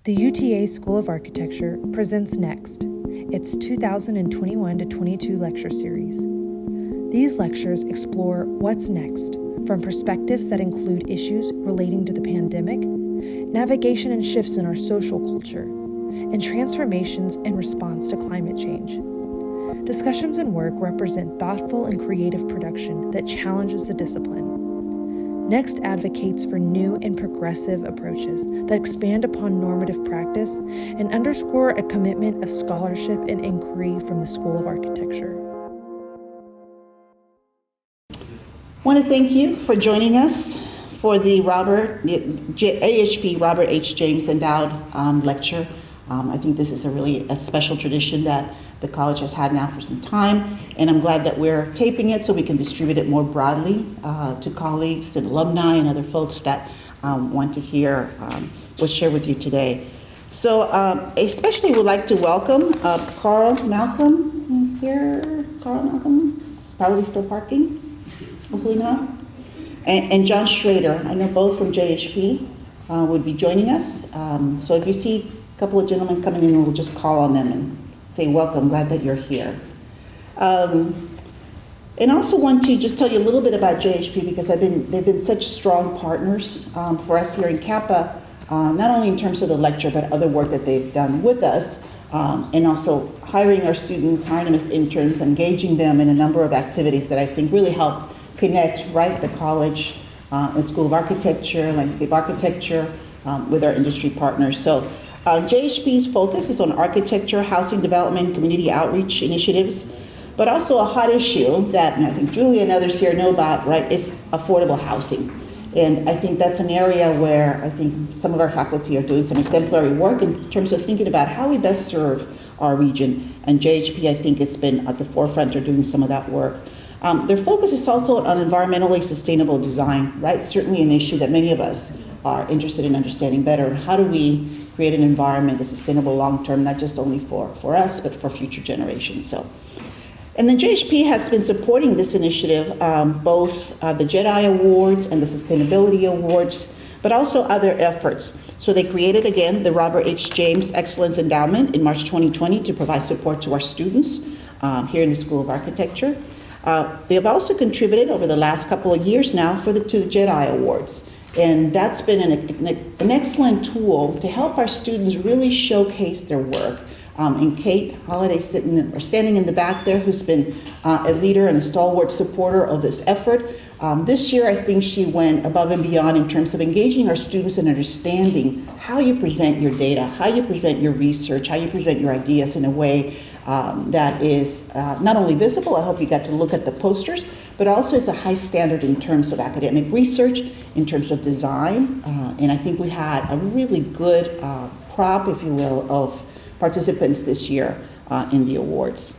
The UTA School of Architecture presents Next, its 2021 to 22 lecture series. These lectures explore what's next from perspectives that include issues relating to the pandemic, navigation and shifts in our social culture, and transformations in response to climate change. Discussions and work represent thoughtful and creative production that challenges the discipline. Next advocates for new and progressive approaches that expand upon normative practice and underscore a commitment of scholarship and inquiry from the School of Architecture. I want to thank you for joining us for the AHP Robert H. James Endowed Lecture. I think this is a special tradition that the college has had now for some time, and I'm glad that we're taping it so we can distribute it more broadly to colleagues and alumni and other folks that want to hear what's shared with you today. So especially would like to welcome Carl Malcolm here. Carl Malcolm, probably still parking, hopefully not. And John Schrader, I know both from JHP, would be joining us. So if you see a couple of gentlemen coming in, we'll just call on them and say welcome, glad that you're here. And also want to just tell you a little bit about JHP because they've been such strong partners for us here in Kappa, not only in terms of the lecture, but other work that they've done with us, and also hiring our students, hiring them as interns, engaging them in a number of activities that I think really help connect, the college, the School of Architecture, Landscape Architecture, with our industry partners. So JHP's focus is on architecture, housing development, community outreach initiatives, but also a hot issue that I think Julia and others here know about, is affordable housing. And I think that's an area where I think some of our faculty are doing some exemplary work in terms of thinking about how we best serve our region. And JHP, I think, has been at the forefront of doing some of that work. Their focus is also on environmentally sustainable design, certainly an issue that many of us are interested in understanding better. How do we create an environment that's sustainable long-term, not just only for us, but for future generations. And then JHP has been supporting this initiative, both the JEDI Awards and the Sustainability Awards, but also other efforts. So they created, again, the Robert H. James Excellence Endowment in March 2020 to provide support to our students here in the School of Architecture. They have also contributed over the last couple of years now to the JEDI Awards. And that's been an excellent tool to help our students really showcase their work. And Kate Holliday standing in the back there, who's been a leader and a stalwart supporter of this effort. This year, I think she went above and beyond in terms of engaging our students in understanding how you present your data, how you present your research, how you present your ideas in a way that is not only visible. I hope you got to look at the posters, but also is a high standard in terms of academic research, in terms of design. And I think we had a really good crop, if you will, of participants this year in the awards.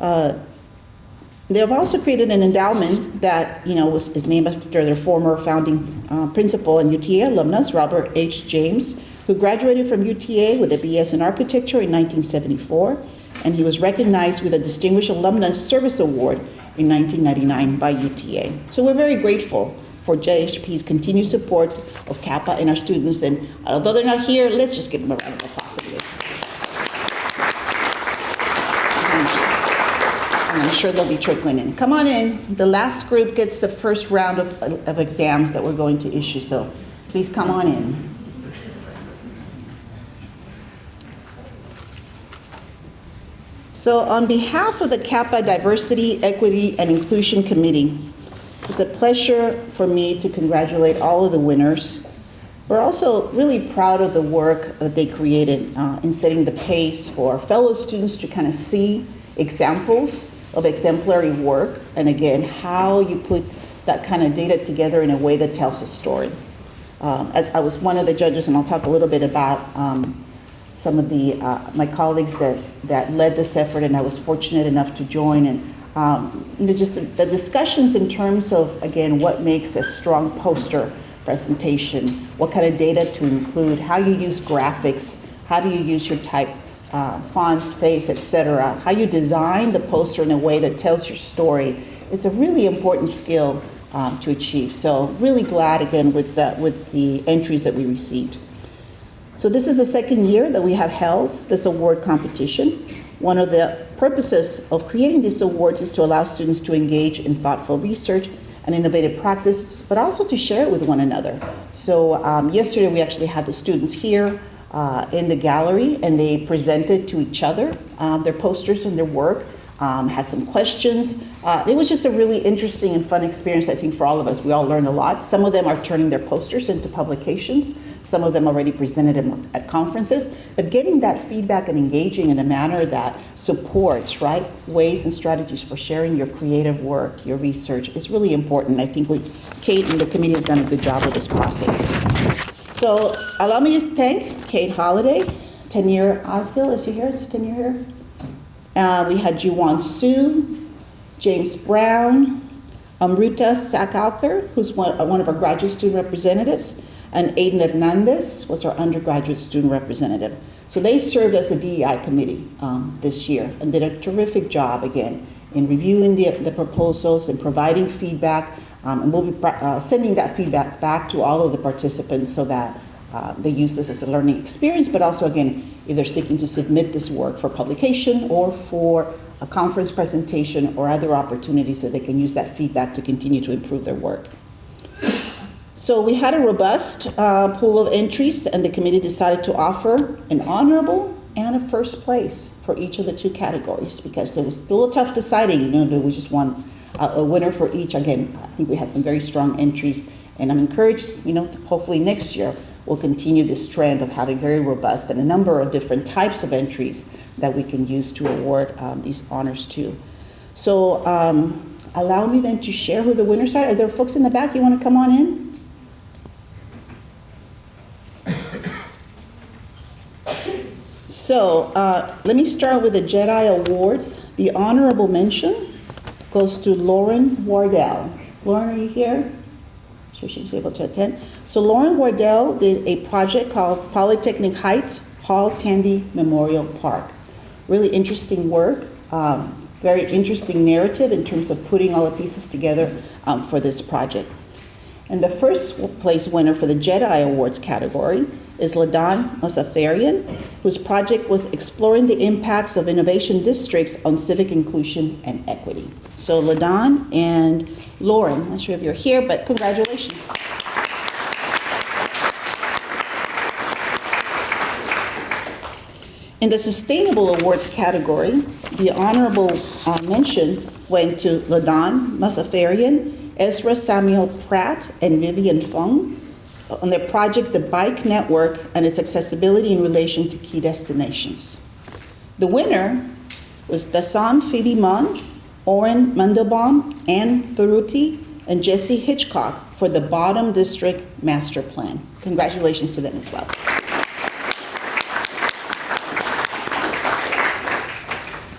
They have also created an endowment that is named after their former founding principal and UTA alumnus, Robert H. James, who graduated from UTA with a BS in architecture in 1974, and he was recognized with a Distinguished Alumnus Service Award in 1999 by UTA. So we're very grateful for JHP's continued support of Kappa and our students, and although they're not here, let's just give them a round of applause. I'm sure they'll be trickling in. Come on in. The last group gets the first round of exams that we're going to issue, so please come on in. So on behalf of the Kappa Diversity, Equity, and Inclusion Committee, it's a pleasure for me to congratulate all of the winners. We're also really proud of the work that they created in setting the pace for fellow students to kind of see examples of exemplary work, and again, how you put that kind of data together in a way that tells a story. As I was one of the judges, and I'll talk a little bit about some of the my colleagues that led this effort, and I was fortunate enough to join, and just the discussions in terms of, again, what makes a strong poster presentation, what kind of data to include, how you use graphics, how do you use your type font, space, etc. How you design the poster in a way that tells your story. It's a really important skill to achieve. So really glad again with the entries that we received. So this is the second year that we have held this award competition. One of the purposes of creating these awards is to allow students to engage in thoughtful research and innovative practice, but also to share it with one another. So yesterday we actually had the students here in the gallery, and they presented to each other their posters and their work, had some questions. It was just a really interesting and fun experience, I think, for all of us. We all learned a lot. Some of them are turning their posters into publications. Some of them already presented them at conferences. But getting that feedback and engaging in a manner that supports, right, ways and strategies for sharing your creative work, your research, is really important. I think Kate and the committee has done a good job with this process. So allow me to thank Kate Holliday, Tanir Azil, is he here? Is Tanir here? We had Juwan Su, James Brown, Amruta Sakalkar, who's one of our graduate student representatives, and Aiden Hernandez was our undergraduate student representative. So they served as a DEI committee this year and did a terrific job, again, in reviewing the proposals and providing feedback. And we'll be sending that feedback back to all of the participants so that they use this as a learning experience, but also, again, if they're seeking to submit this work for publication or for a conference presentation or other opportunities, that they can use that feedback to continue to improve their work. So we had a robust pool of entries, and the committee decided to offer an honorable and a first place for each of the two categories, because it was a little tough deciding, we just want a winner for each. Again, I think we had some very strong entries, and I'm encouraged, hopefully next year we'll continue this trend of having very robust and a number of different types of entries that we can use to award these honors to. So allow me then to share who the winners are. Are there folks in the back? You want to come on in? So let me start with the JEDI Awards. The honorable mention goes to Lauren Wardell. Lauren, are you here? I'm sure she was able to attend. So Lauren Wardell did a project called Polytechnic Heights Paul Tandy Memorial Park. Really interesting work, very interesting narrative in terms of putting all the pieces together for this project. And the first place winner for the JEDI Awards category is Ladan Mosafarian, whose project was exploring the impacts of innovation districts on civic inclusion and equity. So Ladan and Lauren, I'm not sure if you're here, but congratulations. In the Sustainable Awards category, the honorable mention went to Ladan Mosafarian, Ezra Samuel Pratt, and Vivian Fung on their project, The Bike Network and its accessibility in relation to key destinations. The winner was Dassam Phoebe Mon, Oren Mandelbaum, Ann Thuruti, and Jesse Hitchcock for the Bottom District Master Plan. Congratulations to them as well.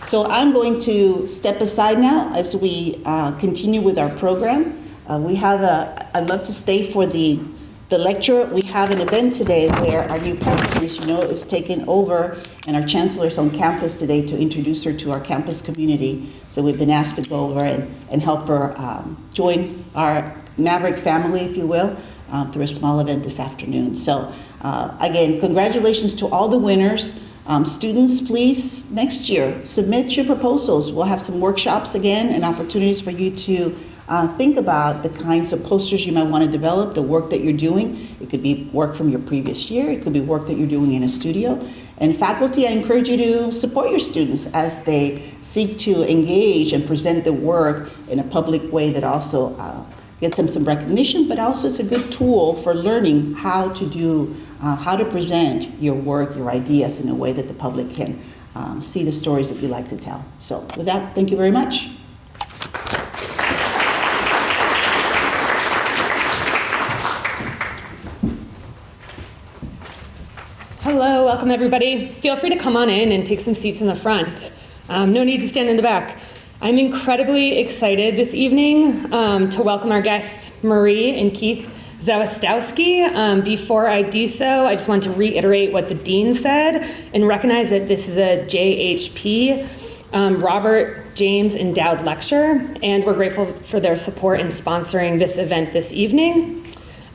So I'm going to step aside now as we continue with our program. I'd love to stay for the lecture. We have an event today where our new president, is taking over, and our chancellor is on campus today to introduce her to our campus community. So we've been asked to go over and help her join our Maverick family, if you will, through a small event this afternoon. So again, congratulations to all the winners. Students, please, next year, submit your proposals. We'll have some workshops again and opportunities for you to think about the kinds of posters you might want to develop, the work that you're doing. It could be work from your previous year. It could be work that you're doing in a studio. And faculty, I encourage you to support your students as they seek to engage and present the work in a public way that also gets them some recognition, but also it's a good tool for learning how to present your work, your ideas in a way that the public can see the stories that you like to tell. So with that, thank you very much. Hello, welcome everybody. Feel free to come on in and take some seats in the front. No need to stand in the back. I'm incredibly excited this evening to welcome our guests, Marie and Keith Zawistowski. Before I do so, I just want to reiterate what the dean said and recognize that this is a JHP Robert James Endowed Lecture, and we're grateful for their support in sponsoring this event this evening.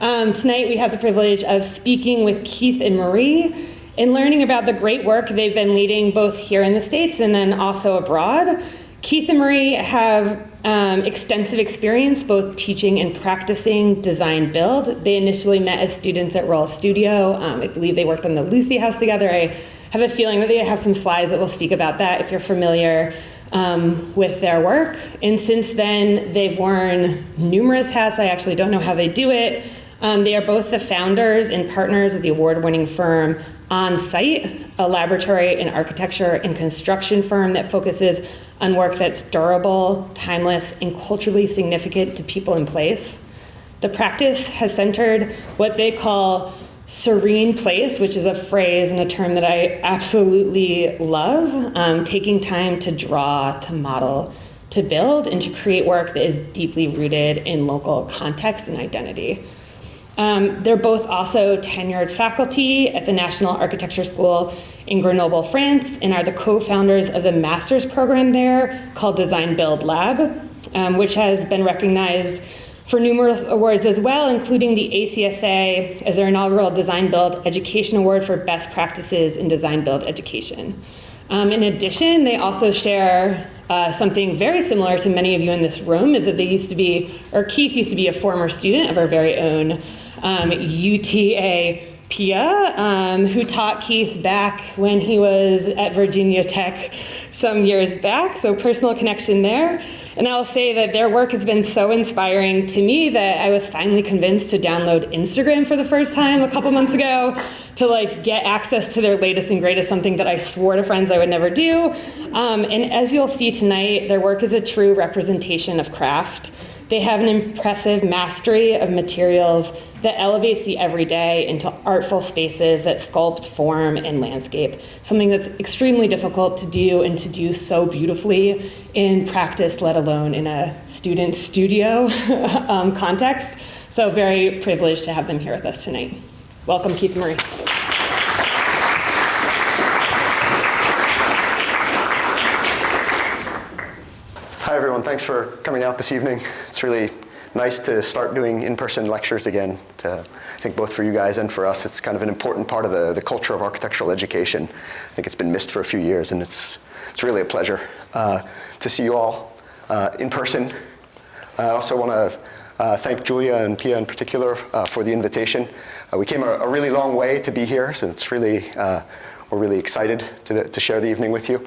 Tonight we have the privilege of speaking with Keith and Marie and learning about the great work they've been leading both here in the States and then also abroad. Keith and Marie have extensive experience both teaching and practicing design build. They initially met as students at Roll Studio. I believe they worked on the Lucy House together. I have a feeling that they have some slides that will speak about that if you're familiar with their work. And since then, they've worn numerous hats. I actually don't know how they do it. They are both the founders and partners of the award-winning firm On Site, a laboratory and architecture and construction firm that focuses on work that's durable, timeless, and culturally significant to people and place. The practice has centered what they call serene place, which is a phrase and a term that I absolutely love, taking time to draw, to model, to build, and to create work that is deeply rooted in local context and identity. They're both also tenured faculty at the National Architecture School in Grenoble, France, and are the co-founders of the master's program there called Design Build Lab, which has been recognized for numerous awards as well, including the ACSA as their inaugural Design Build Education Award for Best Practices in Design Build Education. In addition, they also share something very similar to many of you in this room, is that Keith used to be a former student of our very own UTA Pia, who taught Keith back when he was at Virginia Tech some years back, so personal connection there. And I'll say that their work has been so inspiring to me that I was finally convinced to download Instagram for the first time a couple months ago to get access to their latest and greatest, something that I swore to friends I would never do. And as you'll see tonight, their work is a true representation of craft. They have an impressive mastery of materials that elevates the everyday into artful spaces that sculpt form and landscape, something that's extremely difficult to do and to do so beautifully in practice, let alone in a student studio context. So very privileged to have them here with us tonight. Welcome, Keith and Marie. Hi everyone, thanks for coming out this evening. It's really nice to start doing in-person lectures again. I think both for you guys and for us, it's kind of an important part of the culture of architectural education. I think it's been missed for a few years, and it's really a pleasure to see you all in person. I also want to thank Julia and Pia in particular for the invitation. We came a really long way to be here, so it's really, we're really excited to share the evening with you.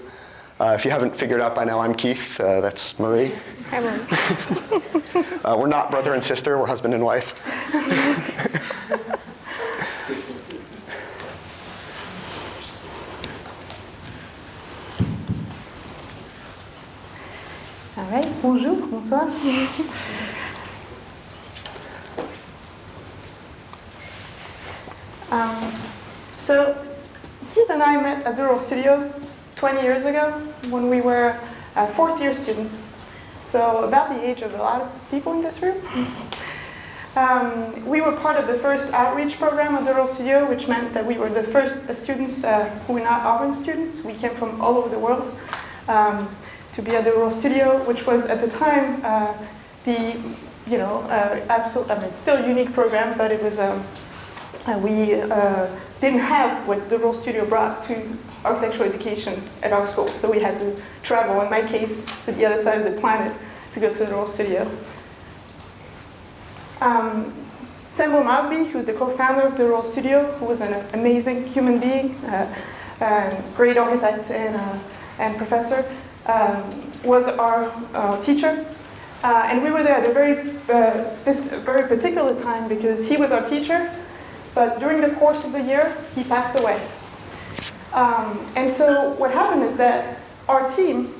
If you haven't figured out by now, I'm Keith. That's Marie. Hi, Marie. We're not brother and sister. We're husband and wife. All right. Bonjour. Bonsoir. So Keith and I met at the Roll Studio 20 years ago when we were fourth year students, so about the age of a lot of people in this room. We were part of the first outreach program at the Roll Studio, which meant that we were the first students who were not Auburn students. We came from all over the world to be at the Roll Studio, which was at the time it's still a unique program, but it was we didn't have what the Roll Studio brought to architectural education at our school, so we had to travel, in my case, to the other side of the planet to go to the Roll Studio. Sam Magby, who's the co-founder of the Roll Studio, who was an amazing human being, great architect and professor, was our teacher. And we were there at a very particular time because he was our teacher, but during the course of the year, he passed away. And so what happened is that our team,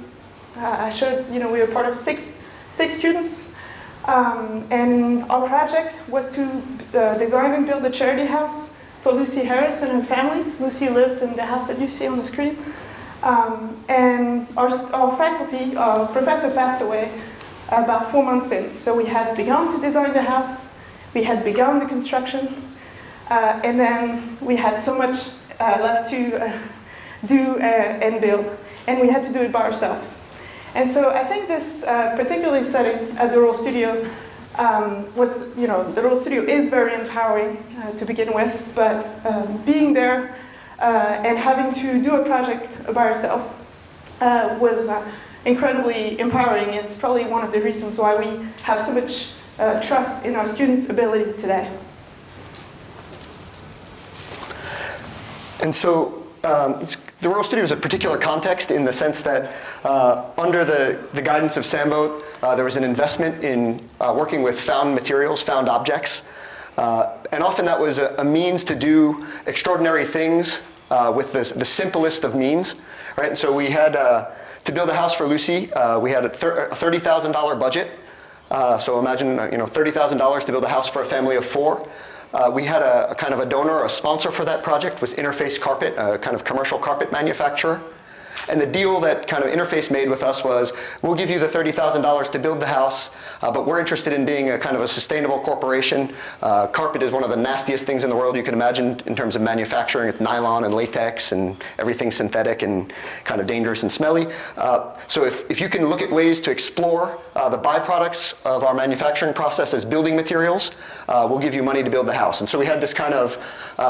we were part of six students, and our project was to design and build a charity house for Lucy Harris and her family. Lucy lived in the house that you see on the screen. And our faculty, our professor passed away about 4 months in. So we had begun to design the house, we had begun the construction, and then we had so much left to do and build, and we had to do it by ourselves. And so I think this particular setting at the Roll Studio was, the Roll Studio is very empowering to begin with, but being there and having to do a project by ourselves was incredibly empowering. It's probably one of the reasons why we have so much trust in our students' ability today. And so the Royal Studio is a particular context in the sense that under the guidance of Sambo, there was an investment in working with found materials, found objects. And often that was a means to do extraordinary things with the simplest of means. Right? And so we had, to build a house for Lucy, we had a $30,000 budget. So imagine $30,000 to build a house for a family of 4. We had a kind of a donor, a sponsor for that project was Interface Carpet, a kind of commercial carpet manufacturer. And the deal that kind of Interface made with us was, we'll give you the $30,000 to build the house, but we're interested in being a kind of a sustainable corporation. Carpet is one of the nastiest things in the world you can imagine in terms of manufacturing. It's nylon and latex and everything synthetic and kind of dangerous and smelly. So if you can look at ways to explore the byproducts of our manufacturing process as building materials, we'll give you money to build the house. And so we had this kind of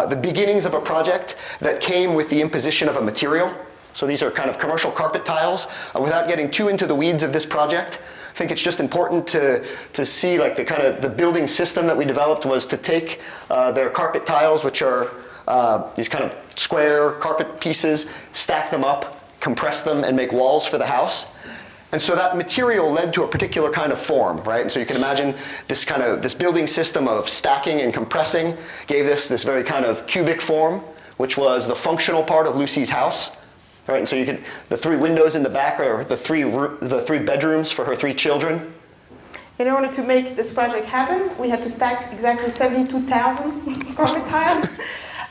the beginnings of a project that came with the imposition of a material. So these are kind of commercial carpet tiles. Without getting too into the weeds of this project, I think it's just important to see like the building system that we developed was to take their carpet tiles, which are these kind of square carpet pieces, stack them up, compress them, and make walls for the house. And so that material led to a particular kind of form, right? And so you can imagine this building system of stacking and compressing gave this very kind of cubic form, which was the functional part of Lucy's house. Right, and so the 3 windows in the back are the three bedrooms for her 3 children. In order to make this project happen, we had to stack exactly 72,000 carpet tiles.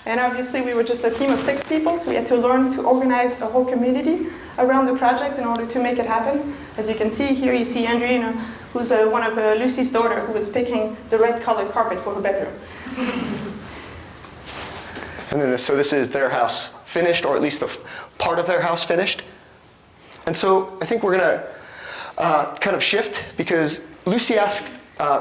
And obviously we were just a team of 6 people, so we had to learn to organize a whole community around the project in order to make it happen. As you can see here, you see Andrina, who's one of Lucy's daughter, who was picking the red colored carpet for her bedroom. And then so this is their house finished, or at least the part of their house finished. And so I think we're going to kind of shift, because Lucy asked,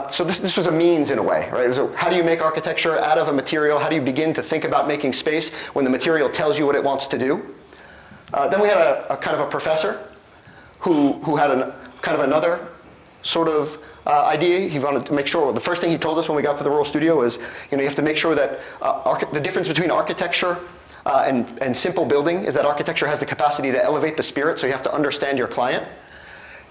so this was a means in a way, right? It was how do you make architecture out of a material? How do you begin to think about making space when the material tells you what it wants to do? Then we had a kind of a professor who had kind of another sort of idea. He wanted to make sure, the first thing he told us when we got to the Royal Studio was, you have to make sure that the difference between architecture and simple building is that architecture has the capacity to elevate the spirit, so you have to understand your client.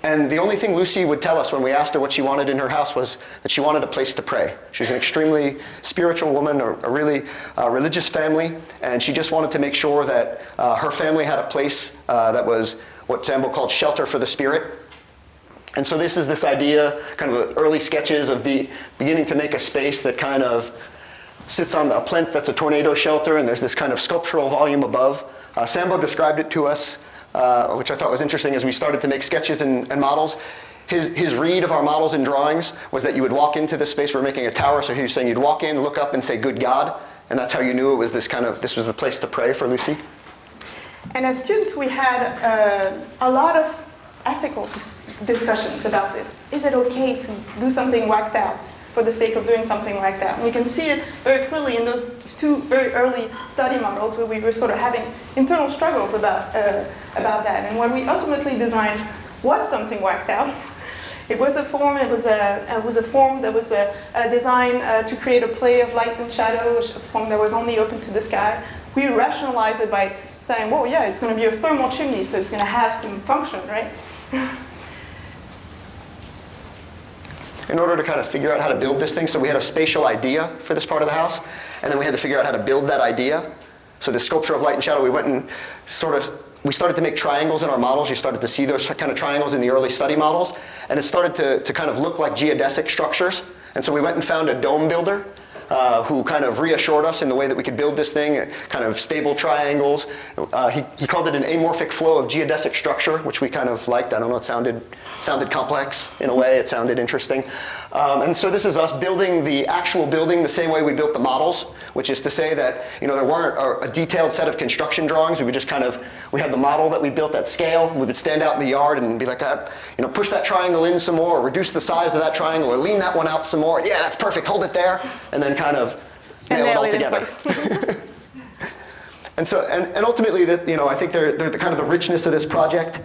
And the only thing Lucy would tell us when we asked her what she wanted in her house was that she wanted a place to pray. She's an extremely spiritual woman, a really religious family, and she just wanted to make sure that her family had a place that was what Sambo called shelter for the spirit. And so this is this idea, kind of early sketches of beginning to make a space that kind of sits on a plinth that's a tornado shelter, and there's this kind of sculptural volume above. Sambo described it to us, which I thought was interesting as we started to make sketches and models. His read of our models and drawings was that you would walk into this space, we're making a tower, so he was saying you'd walk in, look up, and say, "Good God," and that's how you knew it was this was the place to pray for Lucy. And as students, we had a lot of ethical discussions about this. Is it okay to do something whacked out for the sake of doing something like that? And you can see it very clearly in those 2 very early study models where we were sort of having internal struggles about that. And what we ultimately designed was something whacked out. It was a form. It was a form that was designed to create a play of light and shadow, a form that was only open to the sky. We rationalized it by saying, well, yeah, it's going to be a thermal chimney, so it's going to have some function, right? In order to kind of figure out how to build this thing, so we had a spatial idea for this part of the house, and then we had to figure out how to build that idea. So the sculpture of light and shadow, we went and we started to make triangles in our models. You started to see those kind of triangles in the early study models, and it started to kind of look like geodesic structures. And so we went and found a dome builder who kind of reassured us in the way that we could build this thing, kind of stable triangles. He called it an amorphic flow of geodesic structure, which we kind of liked. I don't know, it sounded complex in a way. It sounded interesting. And so this is us building the actual building the same way we built the models, which is to say that there weren't a detailed set of construction drawings. We would just we had the model that we built at scale. We would stand out in the yard and be like, push that triangle in some more, or reduce the size of that triangle, or lean that one out some more. Yeah, that's perfect, hold it there. And then kind of nail it all together. And ultimately, I think the kind of the richness of this project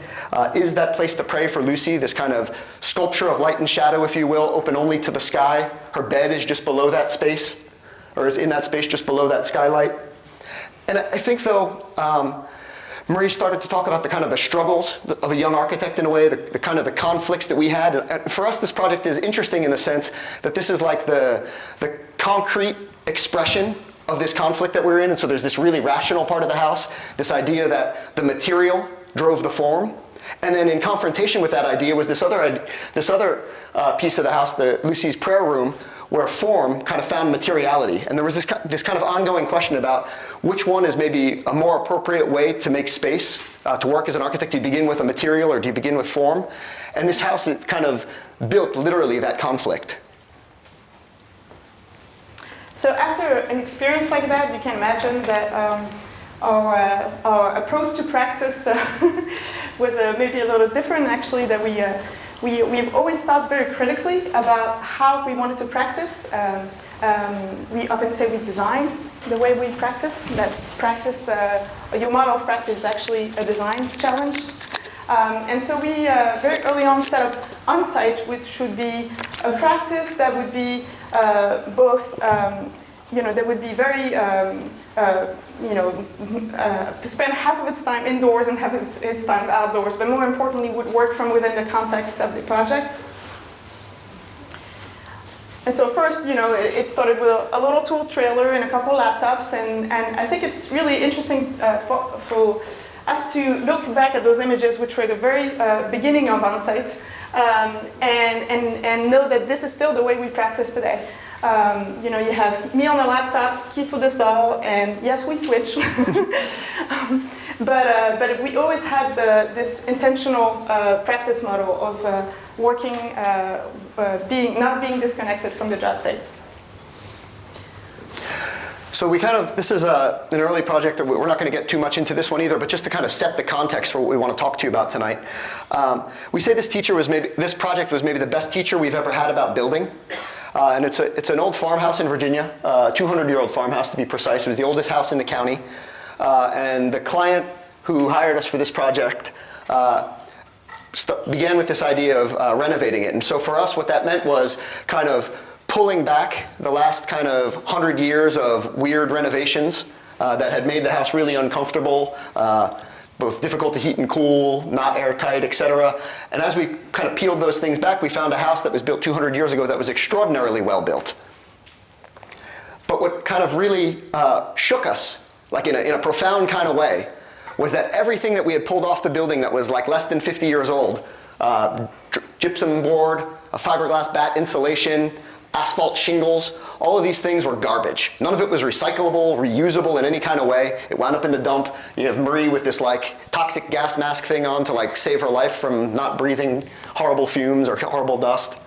is that place to pray for Lucy, this kind of sculpture of light and shadow, if you will, open only to the sky. Her bed is just below that space, or is in that space just below that skylight. And I think, though, Marie started to talk about the kind of the struggles of a young architect in a way, the kind of the conflicts that we had. And for us, this project is interesting in the sense that this is like the concrete expression of this conflict that we're in. And so there's this really rational part of the house, this idea that the material drove the form. And then in confrontation with that idea was this other piece of the house, Lucy's prayer room, where form kind of found materiality. And there was this kind of ongoing question about which one is maybe a more appropriate way to make space, to work as an architect. Do you begin with a material or do you begin with form? And this house, it kind of built literally that conflict. So after an experience like that, you can imagine that our approach to practice was maybe a little different, actually, that we've always thought very critically about how we wanted to practice. We often say we design the way we practice, that practice, your model of practice is actually a design challenge. And so we very early on set up on-site, which should be a practice that would be both, that would be very, spend half of its time indoors and half of its time outdoors, but more importantly would work from within the context of the project. And so first, it started with a little tool trailer and a couple laptops, and I think it's really interesting for us to look back at those images, which were the very beginning of on-site, and know that this is still the way we practice today. You have me on the laptop, Keith with the saw, and yes, we switch. But we always had this intentional practice model of working, not being disconnected from the job site. So this is an early project. We're not going to get too much into this one either, but just to kind of set the context for what we want to talk to you about tonight. We say this project was maybe the best teacher we've ever had about building. And it's an old farmhouse in Virginia, 200-year-old farmhouse to be precise. It was the oldest house in the county. And the client who hired us for this project began with this idea of renovating it. And so for us, what that meant was kind of pulling back the last kind of 100 years of weird renovations that had made the house really uncomfortable, both difficult to heat and cool, not airtight, etc. And as we kind of peeled those things back, we found a house that was built 200 years ago that was extraordinarily well built. But what kind of really shook us, like in a profound kind of way, was that everything that we had pulled off the building that was like less than 50 years old, gypsum board, a fiberglass bat insulation, asphalt shingles, all of these things were garbage. None of it was recyclable, reusable in any kind of way. It wound up in the dump. You have Marie with this like toxic gas mask thing on to like save her life from not breathing horrible fumes or horrible dust.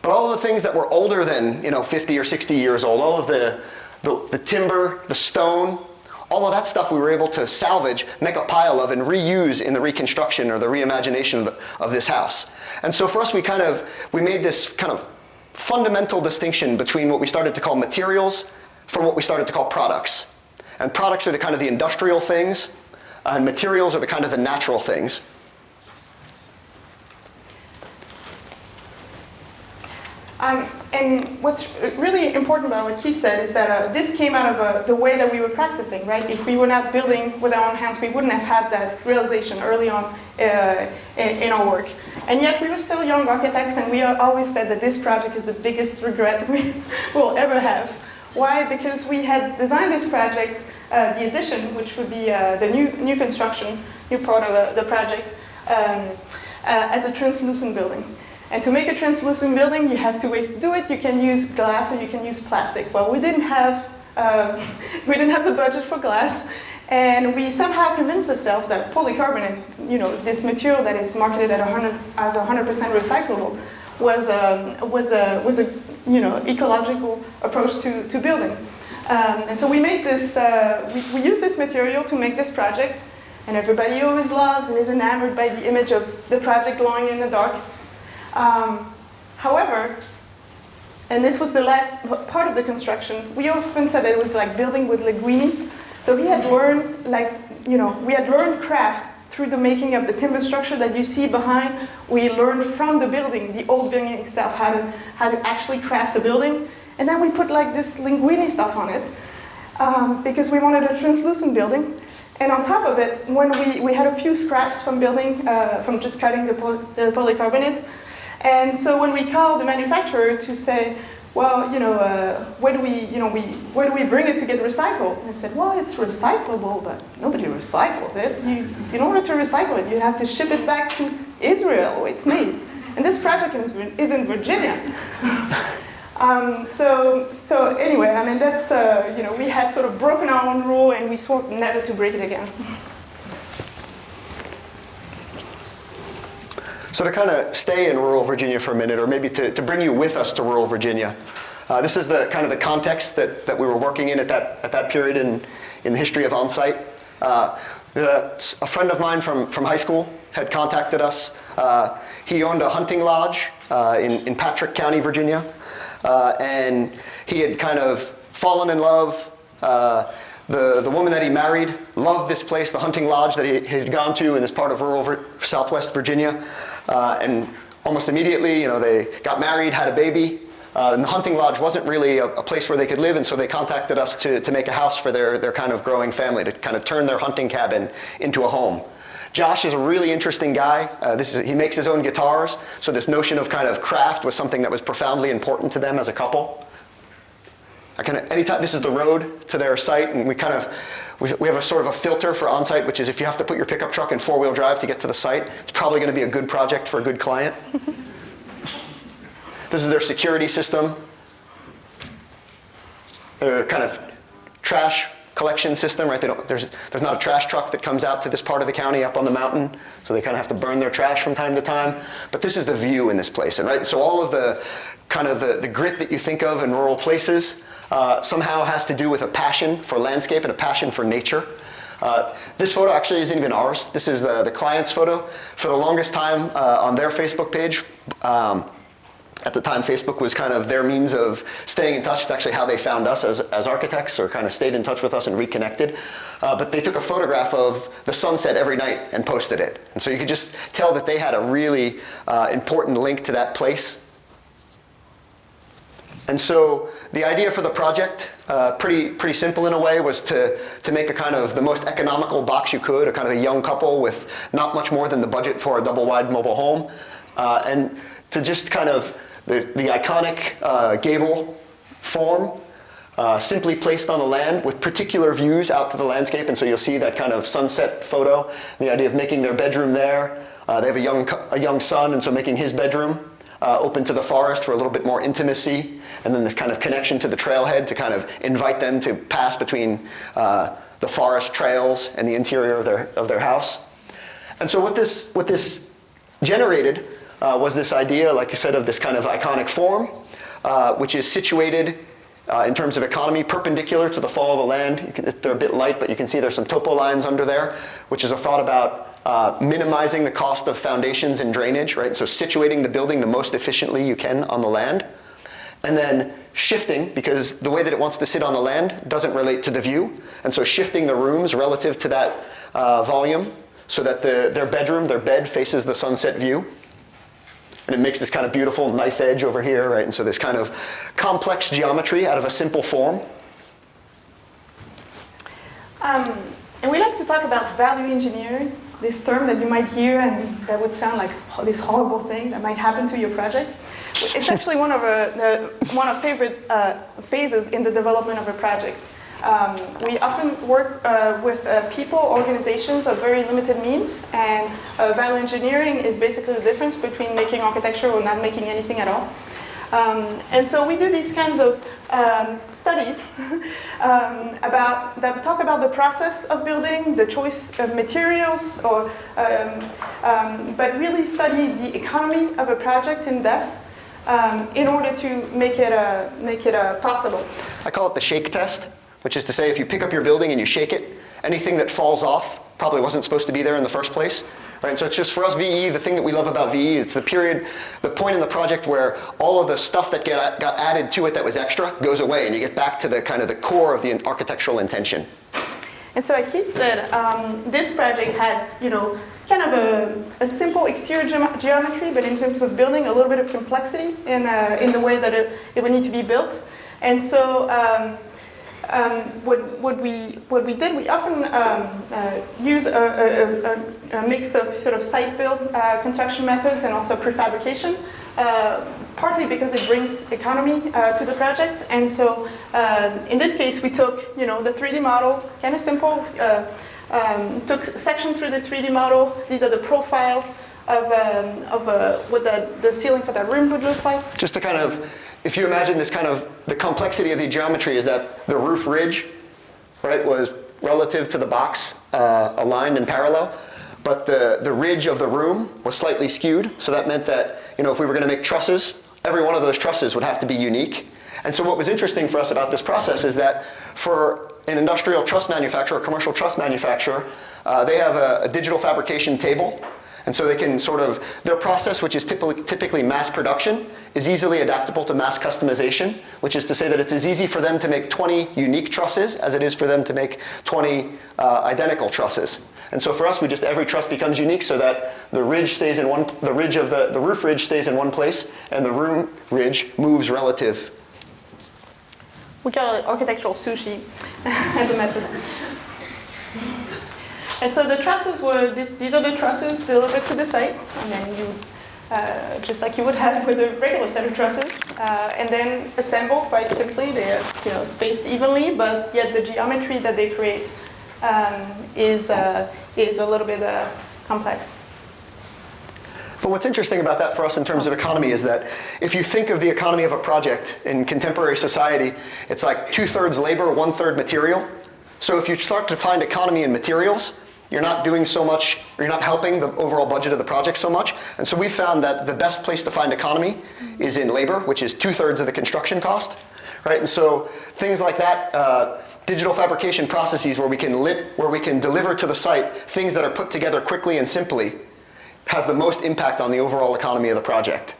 But all of the things that were older than 50 or 60 years old, all of the timber, the stone, all of that stuff we were able to salvage, make a pile of, and reuse in the reconstruction or the reimagination of this house. And so for us, we made this kind of fundamental distinction between what we started to call materials from what we started to call products. And products are the kind of the industrial things, and materials are the kind of the natural things. And what's really important about what Keith said is that this came out of the way that we were practicing, right? If we were not building with our own hands, we wouldn't have had that realization early on in our work. And yet we were still young architects, and we always said that this project is the biggest regret we will ever have. Why? Because we had designed this project, the addition, which would be the new construction, new part of the project, as a translucent building. And to make a translucent building, you have two ways to do it. You can use glass or you can use plastic. Well, we didn't have the budget for glass, and we somehow convinced ourselves that polycarbonate, this material that is marketed as 100% recyclable, was a ecological approach to building. And so we made this, we used this material to make this project, and everybody always loves and is enamored by the image of the project glowing in the dark. However, and this was the last part of the construction, we often said it was like building with linguini. So we had learned, we had learned craft through the making of the timber structure that you see behind. We learned from the building, the old building itself, how to actually craft a building. And then we put like this linguini stuff on it because we wanted a translucent building. And on top of it, when we had a few scraps from building, from just cutting the polycarbonate. And so when we called the manufacturer to say, well, where do we bring it to get recycled? And I said, well, it's recyclable, but nobody recycles it. In order to recycle it, you have to ship it back to Israel, where it's made. And this project is in Virginia. So anyway, I mean, that's, we had sort of broken our own rule and we swore never to break it again. So to kind of stay in rural Virginia for a minute, or maybe to bring you with us to rural Virginia, this is the kind of the context that we were working in at that period in the history of Onsite. A friend of mine from high school had contacted us. He owned a hunting lodge in Patrick County, Virginia, and he had kind of fallen in love. The woman that he married loved this place, the hunting lodge that he had gone to in this part of rural Southwest Virginia. And almost immediately, they got married, had a baby. And the hunting lodge wasn't really a place where they could live, and so they contacted us to make a house for their kind of growing family, to kind of turn their hunting cabin into a home. Josh is a really interesting guy. He makes his own guitars, so this notion of kind of craft was something that was profoundly important to them as a couple. Anytime, this is the road to their site, and we have a sort of a filter for on-site, which is if you have to put your pickup truck in four-wheel drive to get to the site, it's probably going to be a good project for a good client. This is their security system. Their kind of trash collection system, right? There's not a trash truck that comes out to this part of the county up on the mountain, so they kind of have to burn their trash from time to time. But this is the view in this place, and right. So all of the kind of the grit that you think of in rural places somehow has to do with a passion for landscape and a passion for nature. This photo actually isn't even ours. This is the client's photo. For the longest time on their Facebook page, at the time Facebook was kind of their means of staying in touch. It's actually how they found us as architects, or kind of stayed in touch with us and reconnected. But they took a photograph of the sunset every night and posted it. And so you could just tell that they had a really important link to that place. And so the idea for the project, pretty simple in a way, was to make a kind of the most economical box you could, a kind of a young couple with not much more than the budget for a double-wide mobile home, and to just kind of the iconic gable form, simply placed on the land with particular views out to the landscape. And so you'll see that kind of sunset photo, the idea of making their bedroom there. They have a young son, and so making his bedroom open to the forest for a little bit more intimacy, and then this kind of connection to the trailhead to kind of invite them to pass between the forest trails and the interior of their house. And so what this generated was this idea, like I said, of this kind of iconic form, which is situated in terms of economy perpendicular to the fall of the land. They're a bit light, but you can see there's some topo lines under there, which is a thought about minimizing the cost of foundations and drainage, right? So situating the building the most efficiently you can on the land. And then shifting, because the way that it wants to sit on the land doesn't relate to the view. And so shifting the rooms relative to that volume so that their bed faces the sunset view. And it makes this kind of beautiful knife edge over here, right? And so this kind of complex geometry out of a simple form. And we like to talk about value engineering, this term that you might hear and that would sound like this horrible thing that might happen to your project. It's actually one of favorite phases in the development of a project. We often work with people, organizations of very limited means, and value engineering is basically the difference between making architecture or not making anything at all. And so we do these kinds of studies that talk about the process of building, the choice of materials, but really study the economy of a project in depth. in order to make it possible. I call it the shake test, which is to say if you pick up your building and you shake it, anything that falls off probably wasn't supposed to be there in the first place. Right? So it's just for us VE, the thing that we love about VE is the point in the project where all of the stuff that got added to it that was extra goes away, and you get back to the kind of the core of the architectural intention. And so like Keith said, this project had, kind of a simple exterior geometry, but in terms of building, a little bit of complexity in the way that it would need to be built. And so what we did, we often use a mix of sort of site-built construction methods and also prefabrication, partly because it brings economy to the project. And so in this case, we took the 3D model, kind of simple, took section through the 3D model. These are the profiles of what the ceiling for that room would look like. Just to kind of, if you imagine this kind of, the complexity of the geometry is that the roof ridge, right, was relative to the box, aligned in parallel, but the ridge of the room was slightly skewed. So that meant that, if we were going to make trusses, every one of those trusses would have to be unique. And so what was interesting for us about this process is that for an industrial truss manufacturer, a commercial truss manufacturer, they have a digital fabrication table. And so they can their process, which is typically mass production, is easily adaptable to mass customization, which is to say that it's as easy for them to make 20 unique trusses as it is for them to make 20 identical trusses. And so for us, every truss becomes unique so that the ridge stays in the roof ridge stays in one place, and the room ridge moves relative. We call it architectural sushi as a method. And so the trusses these are the trusses delivered to the site, and then you, just like you would have with a regular set of trusses, and then assembled quite simply. They're spaced evenly, but yet the geometry that they create is a little bit complex. But what's interesting about that for us in terms of economy is that if you think of the economy of a project in contemporary society, it's like 2/3 labor, 1/3 material. So if you start to find economy in materials, you're not doing so much, or you're not helping the overall budget of the project so much. And so we found that the best place to find economy is in labor, which is 2/3 of the construction cost, right? And so things like that, digital fabrication processes where we can deliver to the site things that are put together quickly and simply, has the most impact on the overall economy of the project.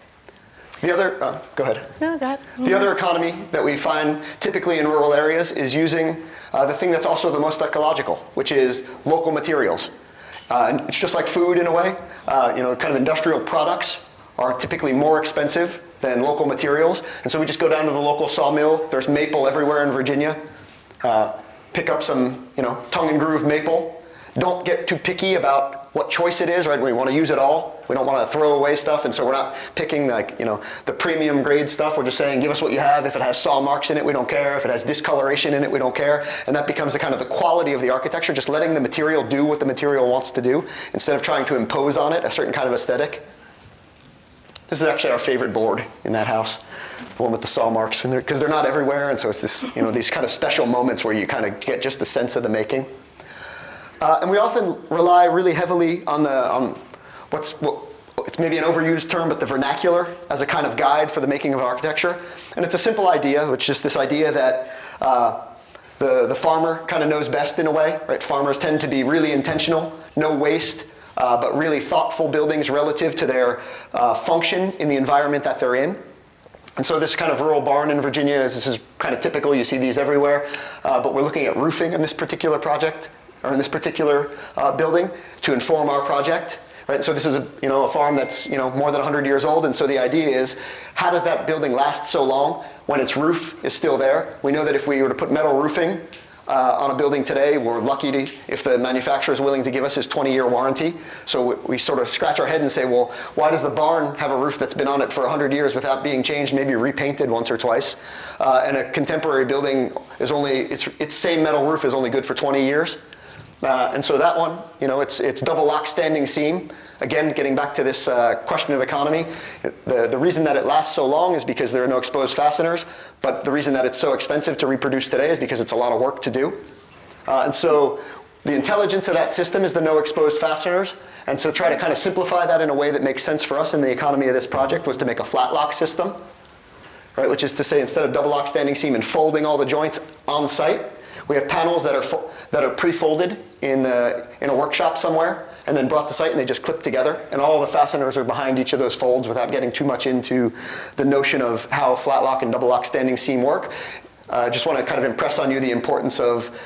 The other, go ahead. No, go ahead. The other economy that we find typically in rural areas is using the thing that's also the most ecological, which is local materials. And it's just like food in a way. Kind of industrial products are typically more expensive than local materials. And so we just go down to the local sawmill. There's maple everywhere in Virginia. Pick up some, tongue and groove maple. Don't get too picky about what choice it is, right? We want to use it all. We don't want to throw away stuff, and so we're not picking the premium grade stuff. We're just saying, give us what you have. If it has saw marks in it, we don't care. If it has discoloration in it, we don't care. And that becomes the kind of the quality of the architecture, just letting the material do what the material wants to do, instead of trying to impose on it a certain kind of aesthetic. This is actually our favorite board in that house, the one with the saw marks in there, because they're not everywhere, and so it's this, these kind of special moments where you kind of get just the sense of the making. And we often rely really heavily on it's maybe an overused term, but the vernacular as a kind of guide for the making of architecture. And it's a simple idea, which is this idea that the farmer kind of knows best in a way, right? Farmers tend to be really intentional, no waste, but really thoughtful buildings relative to their function in the environment that they're in. And so this kind of rural barn in Virginia, this is kind of typical, you see these everywhere, but we're looking at roofing in this particular project, or in this particular building, to inform our project. Right? So this is a farm that's more than 100 years old, and so the idea is, how does that building last so long when its roof is still there? We know that if we were to put metal roofing on a building today, we're lucky if the manufacturer is willing to give us his 20-year warranty. So we sort of scratch our head and say, well, why does the barn have a roof that's been on it for 100 years without being changed, maybe repainted once or twice? And a contemporary building is its same metal roof is only good for 20 years. And so that one, it's double lock standing seam. Again, getting back to this question of economy, the reason that it lasts so long is because there are no exposed fasteners, but the reason that it's so expensive to reproduce today is because it's a lot of work to do. And so the intelligence of that system is the no exposed fasteners. And so try to kind of simplify that in a way that makes sense for us in the economy of this project was to make a flat lock system, right? Which is to say, instead of double lock standing seam and folding all the joints on site, we have panels that are pre-folded in a workshop somewhere and then brought to site, and they just clip together. And all the fasteners are behind each of those folds without getting too much into the notion of how flat lock and double lock standing seam work. Just want to kind of impress on you the importance of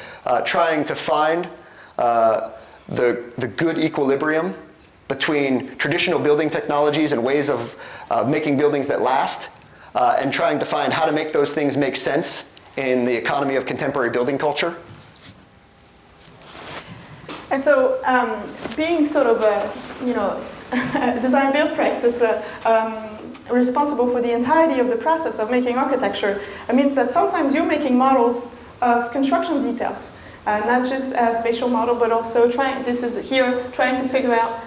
trying to find the good equilibrium between traditional building technologies and ways of making buildings that last, and trying to find how to make those things make sense in the economy of contemporary building culture. And so, being sort of a design build practice responsible for the entirety of the process of making architecture, it means that sometimes you're making models of construction details, not just a spatial model, but also trying to figure out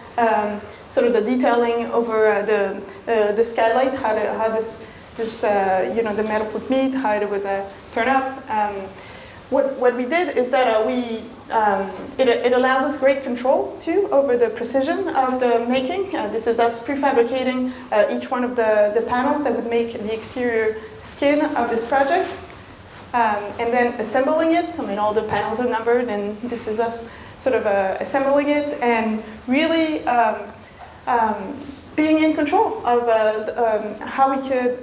sort of the detailing over the skylight, how this the metal would meet, how it would turn up. What we did is that it allows us great control too over the precision of the making. This is us prefabricating each one of the panels that would make the exterior skin of this project, and then assembling it. I mean, all the panels are numbered, and this is us sort of assembling it and really being in control of how we could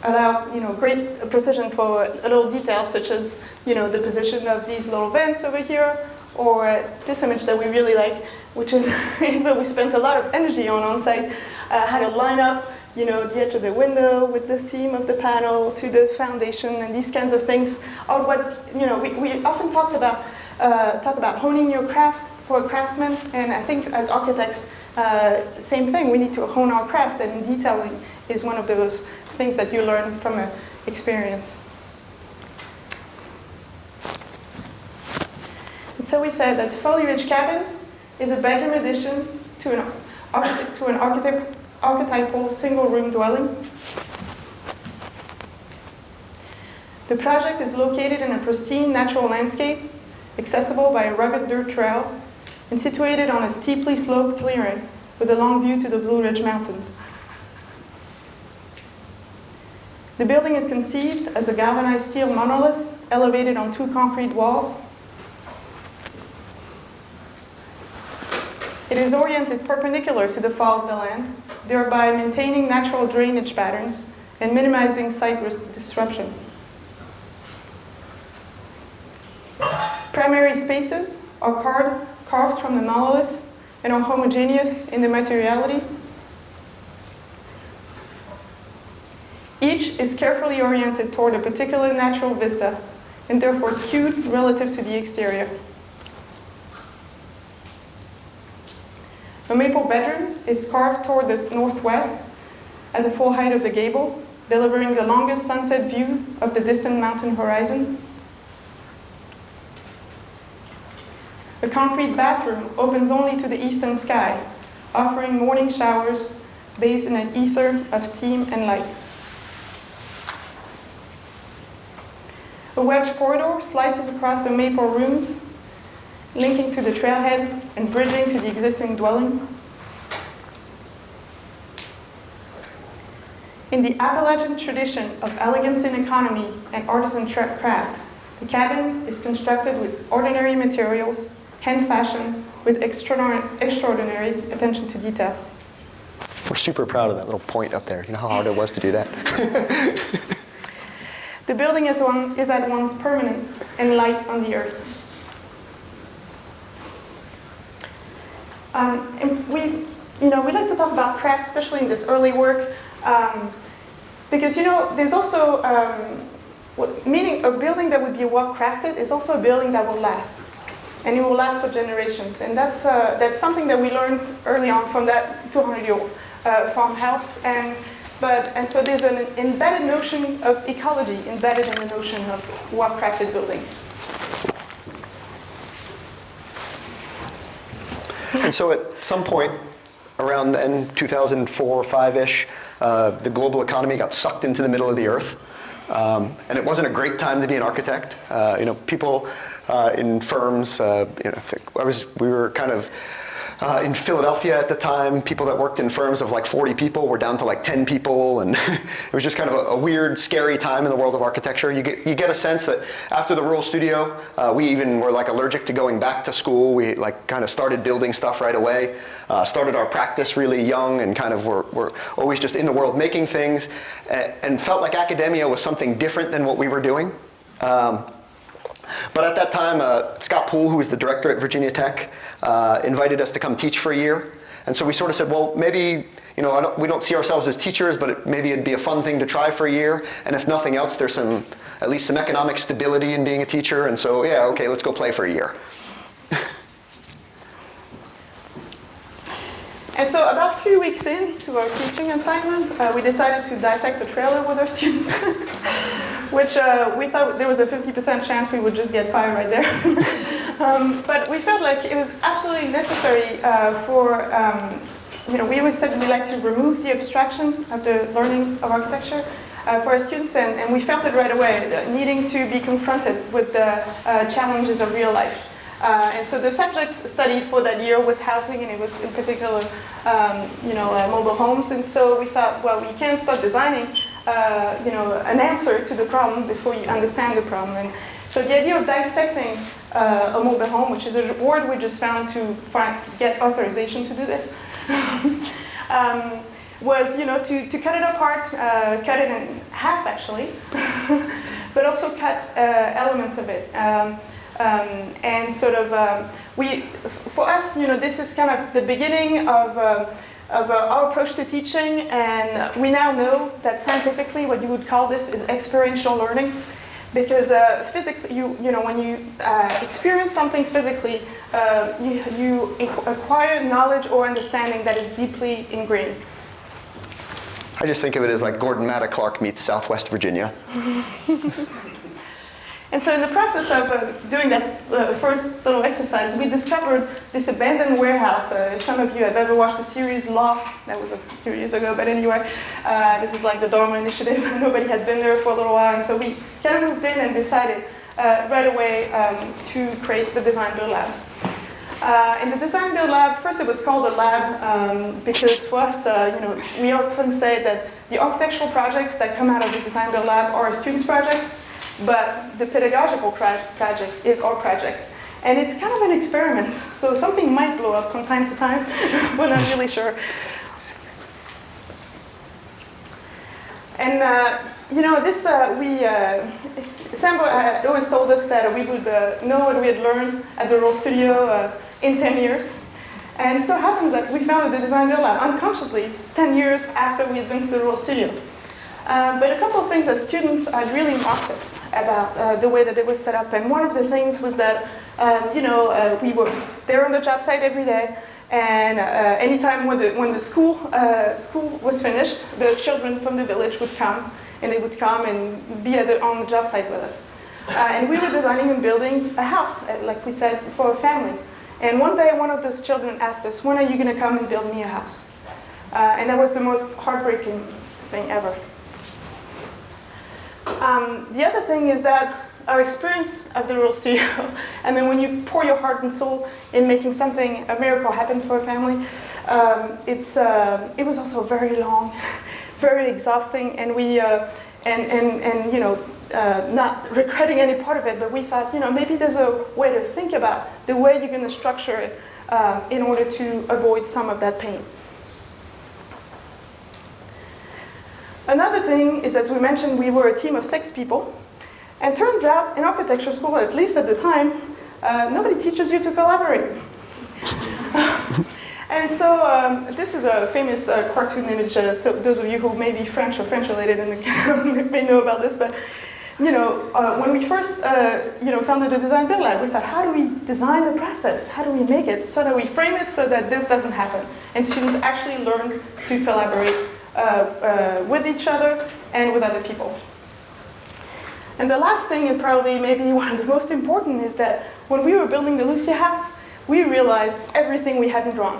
allow great precision for little details such as the position of these little vents over here, or this image that we really like, which is that we spent a lot of energy on site, how to line up the edge of the window with the seam of the panel to the foundation, and these kinds of things are what we often talk about honing your craft for a craftsman, and I think as architects, same thing. We need to hone our craft, and detailing is one of those things that you learn from experience. And so we said that Folly Ridge Cabin is a bedroom addition to an archetypal single-room dwelling. The project is located in a pristine natural landscape, accessible by a rugged dirt trail, and situated on a steeply sloped clearing with a long view to the Blue Ridge Mountains. The building is conceived as a galvanized steel monolith elevated on 2 concrete walls. It is oriented perpendicular to the fall of the land, thereby maintaining natural drainage patterns and minimizing site disruption. Primary spaces are carved from the monolith and are homogeneous in the materiality. Each is carefully oriented toward a particular natural vista and therefore skewed relative to the exterior. The maple bedroom is carved toward the northwest at the full height of the gable, delivering the longest sunset view of the distant mountain horizon. The concrete bathroom opens only to the eastern sky, offering morning showers bathed in an ether of steam and light. A wedge corridor slices across the maple rooms, linking to the trailhead and bridging to the existing dwelling. In the Appalachian tradition of elegance in economy and artisan craft, the cabin is constructed with ordinary materials, hand-fashioned with extraordinary attention to detail. We're super proud of that little point up there. You know how hard it was to do that? The building is at once permanent and light on the earth. And we like to talk about craft, especially in this early work, because there's also meaning a building that would be well crafted is also a building that will last, and it will last for generations. And that's something that we learned early on from that 200-year-old farmhouse. And so there's an embedded notion of ecology embedded in the notion of well-crafted building. And so at some point around then 2004 or 5-ish, the global economy got sucked into the middle of the earth. And it wasn't a great time to be an architect. People in firms. We were kind of in Philadelphia at the time. People that worked in firms of like 40 people were down to like 10 people, and it was just kind of a weird, scary time in the world of architecture. You get a sense that after the Rural Studio, we even were like allergic to going back to school. We like kind of started building stuff right away, started our practice really young, and kind of were always just in the world making things, and felt like academia was something different than what we were doing. But at that time, Scott Poole, who was the director at Virginia Tech, invited us to come teach for a year. And so we sort of said, well, maybe, we don't see ourselves as teachers, but maybe it'd be a fun thing to try for a year. And if nothing else, there's at least some economic stability in being a teacher. And so, yeah, okay, let's go play for a year. And so about 3 weeks into our teaching assignment, we decided to dissect a trailer with our students, which we thought there was a 50% chance we would just get fired right there. But we felt like it was absolutely necessary we always said we like to remove the abstraction of the learning of architecture for our students, and we felt it right away, needing to be confronted with the challenges of real life. And so the subject study for that year was housing, and it was in particular, mobile homes. And so we thought, well, we can't start designing, an answer to the problem before you understand the problem. And so the idea of dissecting a mobile home, which is a word we just found to get authorization to do this, was, to cut it apart, cut it in half actually, but also cut elements of it. And sort of, for us, this is kind of the beginning of our approach to teaching, and we now know that scientifically what you would call this is experiential learning, because physically, when you experience something physically, you acquire knowledge or understanding that is deeply ingrained. I just think of it as like Gordon Matta Clark meets Southwest Virginia. And so in the process of doing that first little exercise, we discovered this abandoned warehouse. If some of you have ever watched the series Lost, that was a few years ago, but anyway, this is like the Dharma Initiative. Nobody had been there for a little while, and so we kind of moved in and decided right away to create the Design Build Lab. In the Design Build Lab, first it was called a lab because for us, we often say that the architectural projects that come out of the Design Build Lab are a student's project, but the pedagogical project is our project. And it's kind of an experiment, so something might blow up from time to time, but I'm really sure. And Sambo had always told us that we would know what we had learned at the Rural Studio in 10 years. And it so happens that we founded the Design Build Lab unconsciously 10 years after we had been to the Rural Studio. But a couple of things as students had really mocked us about the way that it was set up. And one of the things was that, we were there on the job site every day. And anytime when the school was finished, the children from the village would come. And they would come and be on the job site with us. And we were designing and building a house, like we said, for a family. And one day, one of those children asked us, when are you going to come and build me a house? And that was the most heartbreaking thing ever. The other thing is that our experience of the Rural Studio, and then when you pour your heart and soul in making something, a miracle happen for a family, it was also very long, very exhausting, and we, not regretting any part of it, but we thought, maybe there's a way to think about the way you're going to structure it in order to avoid some of that pain. Another thing is, as we mentioned, we were a team of 6 people. And turns out, in architecture school, at least at the time, nobody teaches you to collaborate. And so this is a famous cartoon image. So those of you who may be French or French-related may know about this. But when we first founded the Design Build Lab, we thought, how do we design the process? How do we make it so that we frame it so that this doesn't happen? And students actually learn to collaborate with each other and with other people. And the last thing, and probably maybe one of the most important, is that when we were building the Lucia house, we realized everything we hadn't drawn.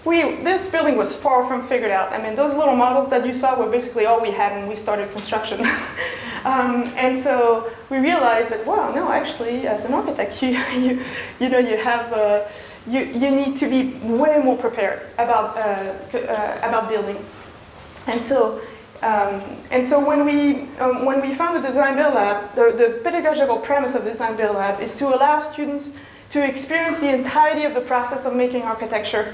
this building was far from figured out. I mean, those little models that you saw were basically all we had when we started construction. And so we realized that, well, no, actually, as an architect, you need to be way more prepared about building. And so when we founded the Design Build Lab, the pedagogical premise of the Design Build Lab is to allow students to experience the entirety of the process of making architecture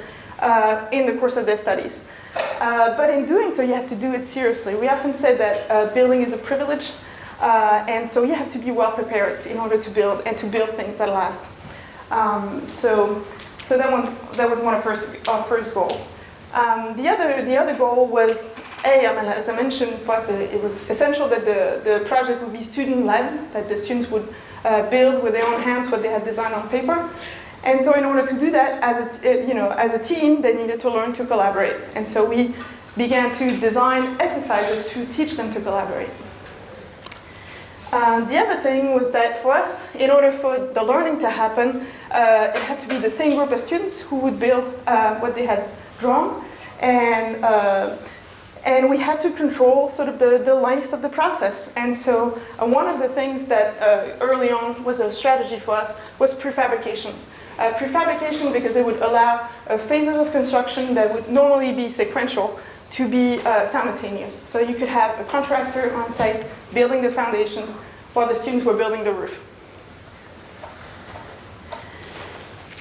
in the course of their studies. But in doing so, you have to do it seriously. We often say that building is a privilege, and so you have to be well prepared in order to build and to build things that last. So that was one of our first goals. The other goal was, as I mentioned, for us, it was essential that the project would be student-led, that the students would build with their own hands what they had designed on paper. And so in order to do that, as a team, they needed to learn to collaborate. And so we began to design exercises to teach them to collaborate. The other thing was that for us, in order for the learning to happen, it had to be the same group of students who would build what they had drawn. And we had to control sort of the length of the process. And so one of the things that early on was a strategy for us was prefabrication. Prefabrication because it would allow phases of construction that would normally be sequential to be simultaneous. So you could have a contractor on site building the foundations while the students were building the roof.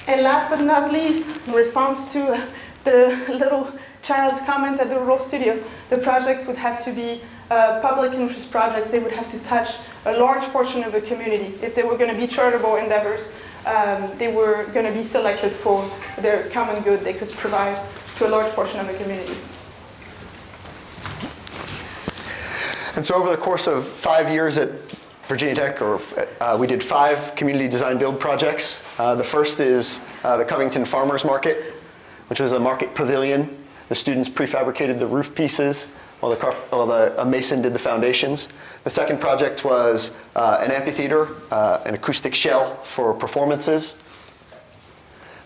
And last but not least, in response to the little child's comment at the Rural Studio, the project would have to be public interest projects. They would have to touch a large portion of the community. If they were going to be charitable endeavors, they were going to be selected for their common good they could provide to a large portion of the community. And so over the course of 5 years at Virginia Tech, we did 5 community design build projects. The first is the Covington Farmers Market, which was a market pavilion. The students prefabricated the roof pieces while a mason did the foundations. The second project was an amphitheater, an acoustic shell for performances.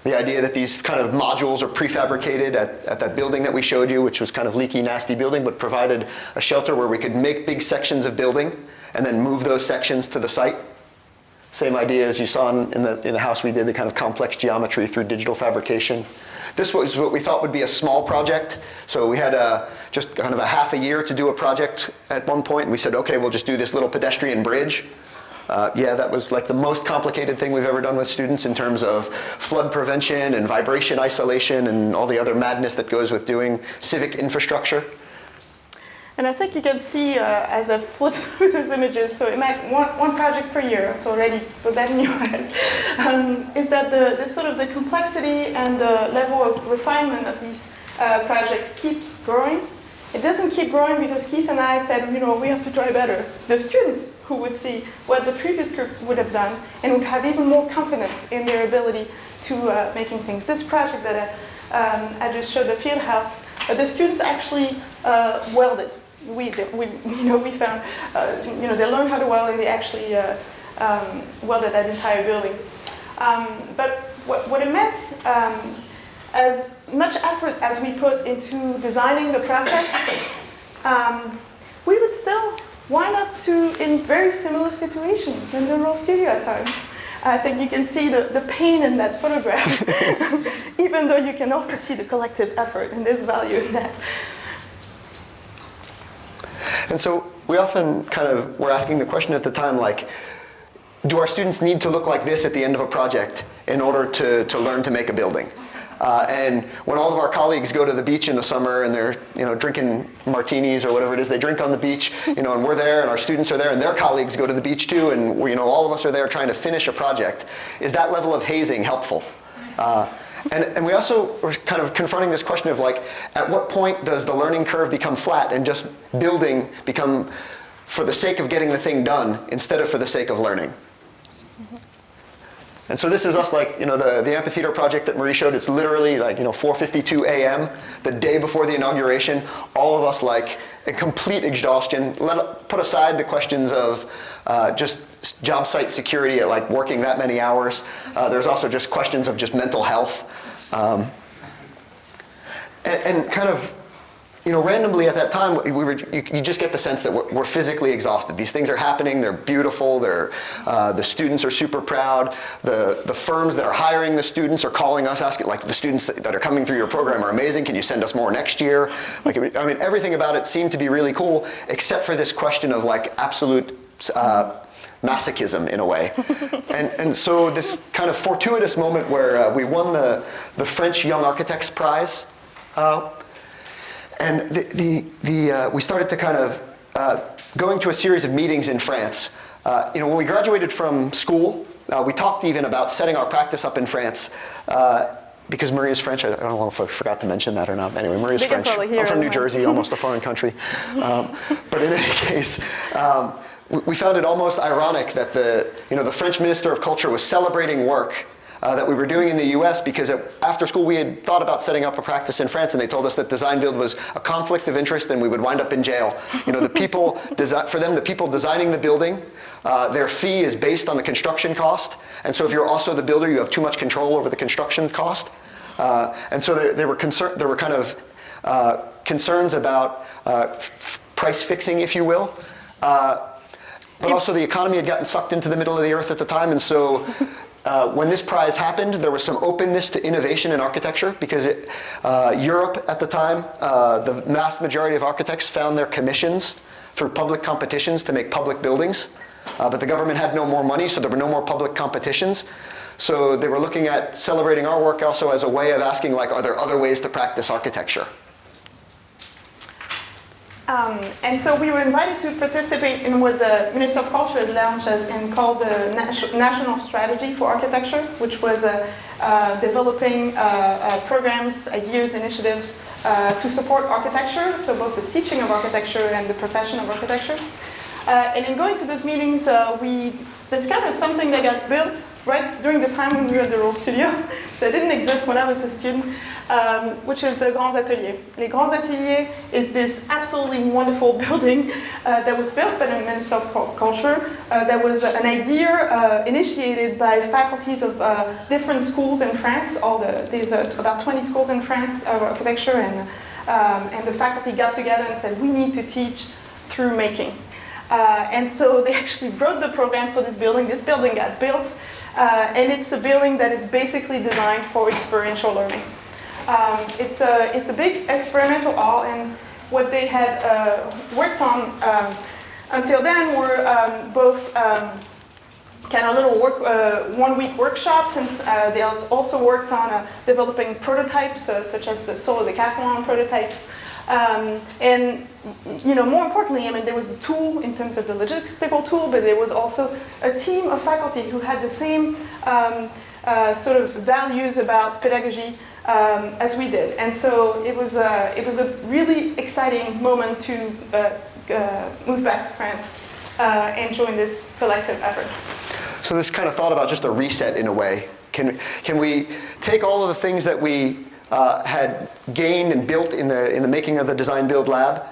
The idea that these kind of modules are prefabricated at that building that we showed you, which was kind of leaky, nasty building, but provided a shelter where we could make big sections of building and then move those sections to the site. Same idea as you saw in the house we did, the kind of complex geometry through digital fabrication. This was what we thought would be a small project. So we had just kind of a half a year to do a project at one point, and we said, okay, we'll just do this little pedestrian bridge. That was like the most complicated thing we've ever done with students in terms of flood prevention and vibration isolation and all the other madness that goes with doing civic infrastructure. And I think you can see as I flip through those images, so imagine one project per year, so already put that in your head, is that the sort of the complexity and the level of refinement of these projects keeps growing. It doesn't keep growing because Keith and I said, we have to try better. The students who would see what the previous group would have done and would have even more confidence in their ability to making things. This project that I just showed, the field house, the students actually welded. We found, they learned how to weld and they actually welded that entire building. But what it meant, as much effort as we put into designing the process, we would still wind up in very similar situations in the Rural Studio at times. I think you can see the pain in that photograph, even though you can also see the collective effort and there's value in that. And so we often were asking the question at the time, like, do our students need to look like this at the end of a project in order to learn to make a building? And when all of our colleagues go to the beach in the summer and they're drinking martinis or whatever it is they drink on the beach, and we're there and our students are there and their colleagues go to the beach too, and all of us are there trying to finish a project, is that level of hazing helpful? And we also were kind of confronting this question of like, at what point does the learning curve become flat and just building become for the sake of getting the thing done instead of for the sake of learning? And so this is us, like, the amphitheater project that Marie showed. It's literally like, 4:52 a.m. the day before the inauguration. All of us like in complete exhaustion. Put aside the questions of just job site security at like working that many hours. There's also just questions of just mental health. And kind of, randomly at that time, you just get the sense that we're physically exhausted. These things are happening, they're beautiful, the students are super proud, the firms that are hiring the students are calling us, asking, like, the students that are coming through your program are amazing, can you send us more next year? Like, I mean, everything about it seemed to be really cool, except for this question of, like, absolute masochism in a way. and so this kind of fortuitous moment where we won the French Young Architects Prize, and we started to kind of going to a series of meetings in France. When we graduated from school, we talked even about setting our practice up in France. Because Marie is French, I don't know if I forgot to mention that or not. Anyway, Marie is French. I'm from New Jersey, almost a foreign country. But in any case, we found it almost ironic that the French Minister of Culture was celebrating work that we were doing in the US, because after school we had thought about setting up a practice in France, and they told us that design build was a conflict of interest and we would wind up in jail. The people, the people designing the building, their fee is based on the construction cost, and so if you're also the builder, you have too much control over the construction cost. And so there were kind of concerns about price fixing, if you will. But also the economy had gotten sucked into the middle of the earth at the time, and so when this prize happened, there was some openness to innovation in architecture, because Europe at the time, the vast majority of architects found their commissions through public competitions to make public buildings. But the government had no more money, so there were no more public competitions. So they were looking at celebrating our work also as a way of asking, like, are there other ways to practice architecture? And so we were invited to participate in what the Minister of Culture launched and called the National Strategy for Architecture, which was developing programs, ideas, initiatives to support architecture, so both the teaching of architecture and the profession of architecture. And in going to those meetings, we discovered something that got built right during the time when we were at the Roll Studio that didn't exist when I was a student, which is the Grands Ateliers. Les Grands Ateliers is this absolutely wonderful building that was built by the Minister of Culture. That was an idea initiated by faculties of different schools in France. There's about 20 schools in France of architecture, and the faculty got together and said, we need to teach through making. And so they actually wrote the program for this building. This building got built, and it's a building that is basically designed for experiential learning. It's a big experimental hall, and what they had worked on until then were both kind of little one-week workshops, and they also worked on developing prototypes, such as the Solo Decathlon prototypes. And more importantly, there was a tool in terms of the logistical tool, but there was also a team of faculty who had the same sort of values about pedagogy as we did. And so it was a really exciting moment to move back to France and join this collective effort. So this kind of thought about just a reset in a way. Can we take all of the things that we had gained and built in the making of the Design Build Lab,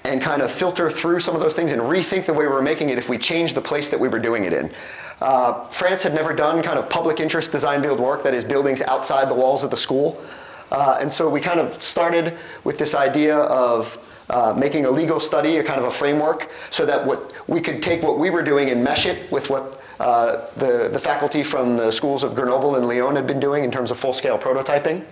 and kind of filter through some of those things and rethink the way we were making it if we changed the place that we were doing it in. France had never done kind of public interest design build work, that is buildings outside the walls of the school. And so we kind of started with this idea of making a legal study, a kind of a framework, so that we could take what we were doing and mesh it with what the faculty from the schools of Grenoble and Lyon had been doing in terms of full-scale prototyping.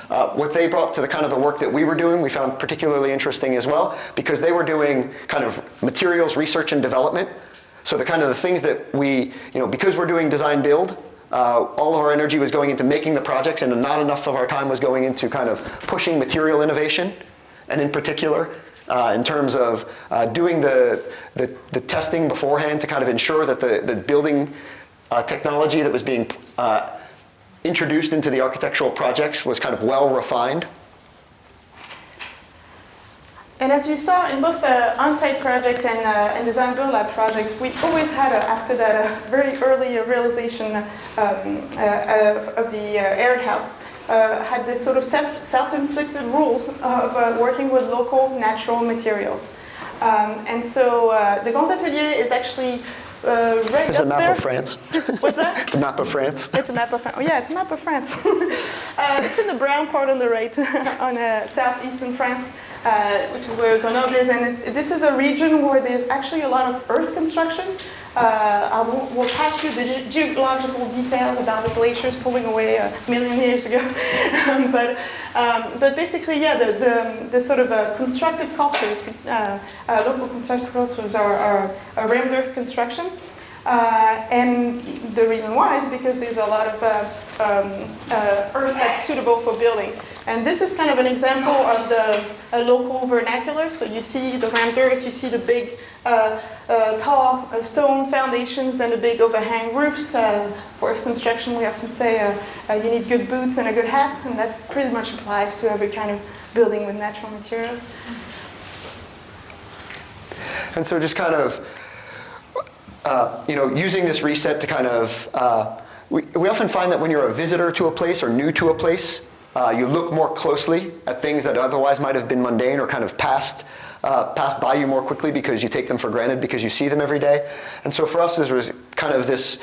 What they brought to the kind of the work that we were doing, we found particularly interesting as well, because they were doing kind of materials research and development. So the kind of the things that we, because we're doing design build, all of our energy was going into making the projects, and not enough of our time was going into kind of pushing material innovation, and in particular, in terms of doing the testing beforehand to kind of ensure that the building technology that was being introduced into the architectural projects was kind of well refined. And as you saw in both the on-site projects and Design Build Lab projects, we always had, after that, a very early realization of the Arid House, had this sort of self-inflicted rules of working with local natural materials. And so the Grands Ateliers is actually right It's a up map there. of France. What's that? It's a map of France. It's a map of France. Oh, yeah, it's a map of France. It's in the brown part on the right, on southeastern France, which is where Grenoble is. And this is a region where there's actually a lot of earth construction. We'll pass you the geological details about the glaciers pulling away a million years ago. But basically, yeah, the sort of constructive cultures, local constructive cultures are rammed earth construction. And the reason why is because there's a lot of earth that's suitable for building. And this is kind of an example of the local vernacular. So you see the rammed earth, you see the big tall stone foundations and the big overhang roofs. For earth construction, we often say you need good boots and a good hat, and that pretty much applies to every kind of building with natural materials. And so just kind of, using this reset to kind of, we often find that when you're a visitor to a place or new to a place, you look more closely at things that otherwise might have been mundane or kind of passed by you more quickly because you take them for granted because you see them every day. And so for us, this was kind of this,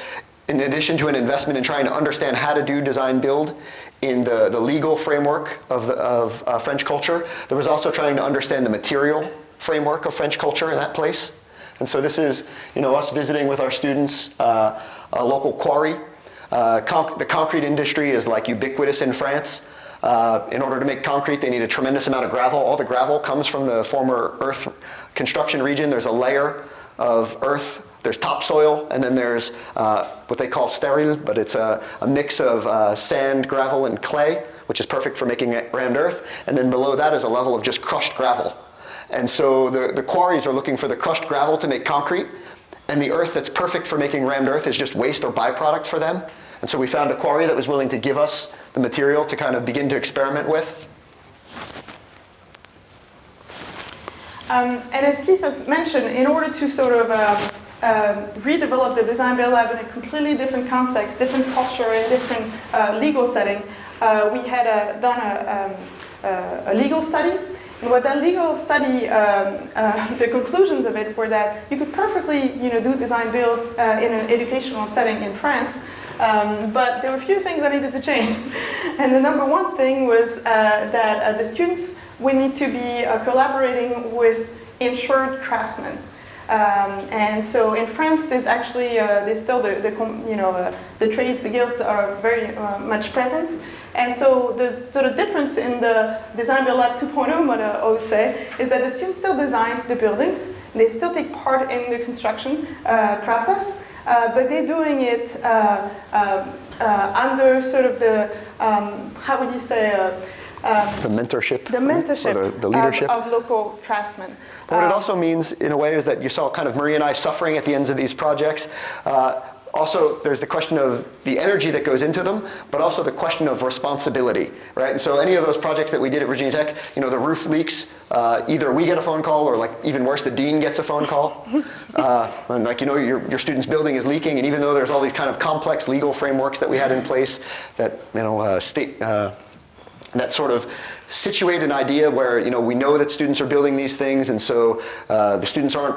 in addition to an investment in trying to understand how to do design build in the legal framework of French culture, there was also trying to understand the material framework of French culture in that place. And so this is, us visiting with our students, a local quarry. The concrete industry is like ubiquitous in France. In order to make concrete, they need a tremendous amount of gravel. All the gravel comes from the former earth construction region. There's a layer of earth. There's topsoil, and then there's what they call sterile, but it's a mix of sand, gravel, and clay, which is perfect for making rammed earth. And then below that is a level of just crushed gravel. And so the quarries are looking for the crushed gravel to make concrete, and the earth that's perfect for making rammed earth is just waste or byproduct for them. And so we found a quarry that was willing to give us the material to kind of begin to experiment with. And as Keith has mentioned, in order to sort of redevelop the design build lab in a completely different context, different culture, and different legal setting, we had done a legal study. And what that legal study, the conclusions of it were that you could perfectly, do design build in an educational setting in France, but there were a few things that needed to change. And the number one thing was that the students would need to be collaborating with insured craftsmen. And so in France, there's actually there's still the trades, the guilds are very much present. And so the sort of difference in the Design Build Lab 2.0 model, I would say, is that the students still design the buildings. They still take part in the construction process, but they're doing it under sort of the, how would you say, the mentorship. The mentorship or the leadership of local craftsmen. What it also means, in a way, is that you saw kind of Marie and I suffering at the ends of these projects. Also, there's the question of the energy that goes into them, but also the question of responsibility, right? And so any of those projects that we did at Virginia Tech, the roof leaks, either we get a phone call or, like, even worse, the dean gets a phone call. And, like, your student's building is leaking, and even though there's all these kind of complex legal frameworks that we had in place that, that sort of situate an idea where we know that students are building these things, and so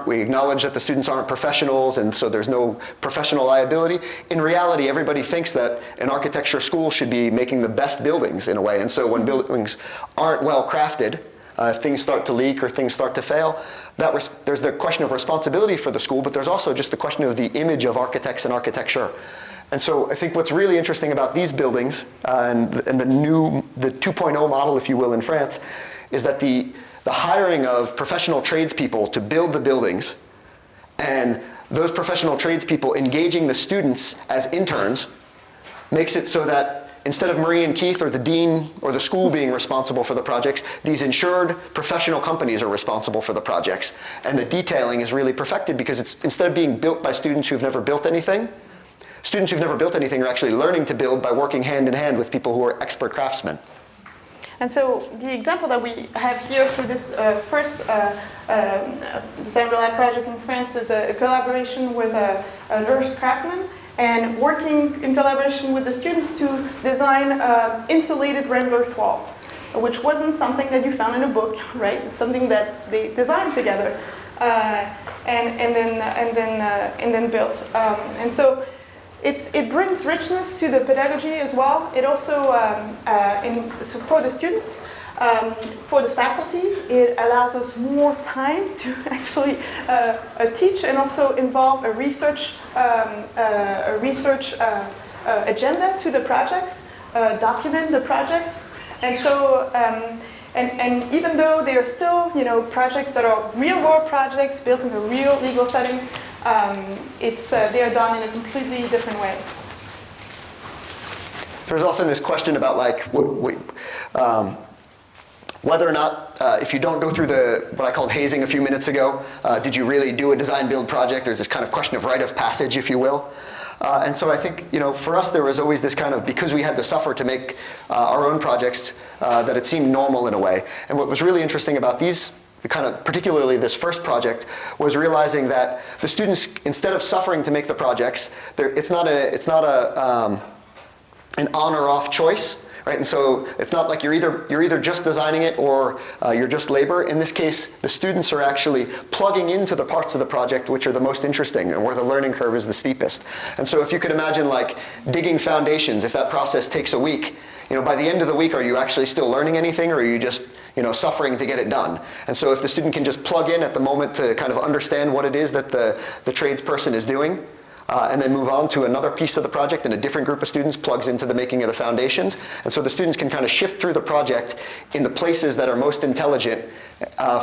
we acknowledge that the students aren't professionals, and so there's no professional liability. In reality, everybody thinks that an architecture school should be making the best buildings in a way, and so when buildings aren't well crafted, if things start to leak or things start to fail, there's the question of responsibility for the school, but there's also just the question of the image of architects and architecture. And so I think what's really interesting about these buildings and the 2.0 model, if you will, in France, is that the hiring of professional tradespeople to build the buildings and those professional tradespeople engaging the students as interns makes it so that instead of Marie and Keith or the dean or the school being responsible for the projects, these insured professional companies are responsible for the projects. And the detailing is really perfected because it's, instead of being built by students who've never built anything, students who've never built anything are actually learning to build by working hand in hand with people who are expert craftsmen. And so the example that we have here for this first Design Build Lab project in France is a collaboration with a nurse craftsman and working in collaboration with the students to design insulated rammed earth wall, which wasn't something that you found in a book, right? It's something that they designed together. and then built. And so it brings richness to the pedagogy as well. It also, so for the students, for the faculty, it allows us more time to actually teach and also involve a research agenda to the projects, document the projects, and so and even though they are still projects that are real world projects built in a real legal setting, they are done in a completely different way. There's often this question about whether or not, if you don't go through what I called hazing a few minutes ago, did you really do a design build project? There's this kind of question of rite of passage, if you will. And so I think, for us there was always this kind of, because we had to suffer to make our own projects, that it seemed normal in a way. And what was really interesting about these, particularly this first project, was realizing that the students, instead of suffering to make the projects, it's not an on or off choice. Right? And so it's not like you're either just designing it or you're just labor. In this case, the students are actually plugging into the parts of the project which are the most interesting and where the learning curve is the steepest. And so if you could imagine like digging foundations, if that process takes a week, by the end of the week, are you actually still learning anything, or are you just suffering to get it done? And so if the student can just plug in at the moment to kind of understand what it is that the tradesperson is doing, and then move on to another piece of the project, and a different group of students plugs into the making of the foundations. And so the students can kind of shift through the project in the places that are most intelligent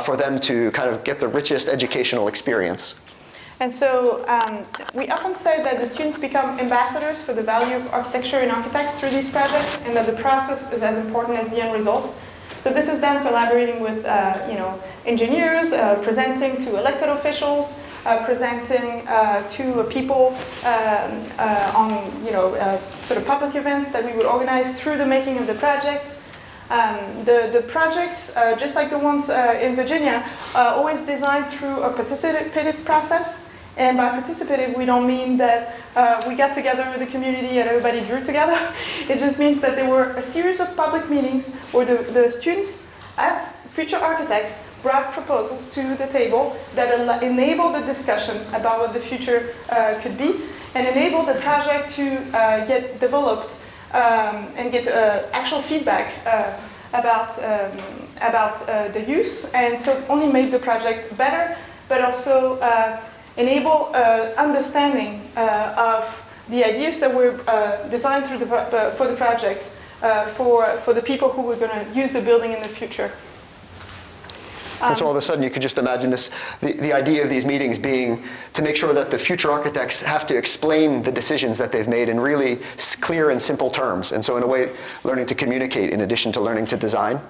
for them to kind of get the richest educational experience. And so we often say that the students become ambassadors for the value of architecture and architects through these projects, and that the process is as important as the end result. So this is them collaborating with engineers, presenting to elected officials, presenting to people on sort of public events that we would organize through the making of the project. The projects, just like the ones in Virginia, always designed through a participative process. And by participative, we don't mean that we got together with the community and everybody drew together. It just means that there were a series of public meetings where the students, as future architects, brought proposals to the table that enabled the discussion about what the future could be, and enabled the project to get developed and get actual feedback about the use, and so only make the project better, but also enable understanding of the ideas that were designed for the project for the people who were going to use the building in the future. And so all of a sudden you could just imagine this, the idea of these meetings being to make sure that the future architects have to explain the decisions that they've made in really clear and simple terms. And so in a way, learning to communicate in addition to learning to design.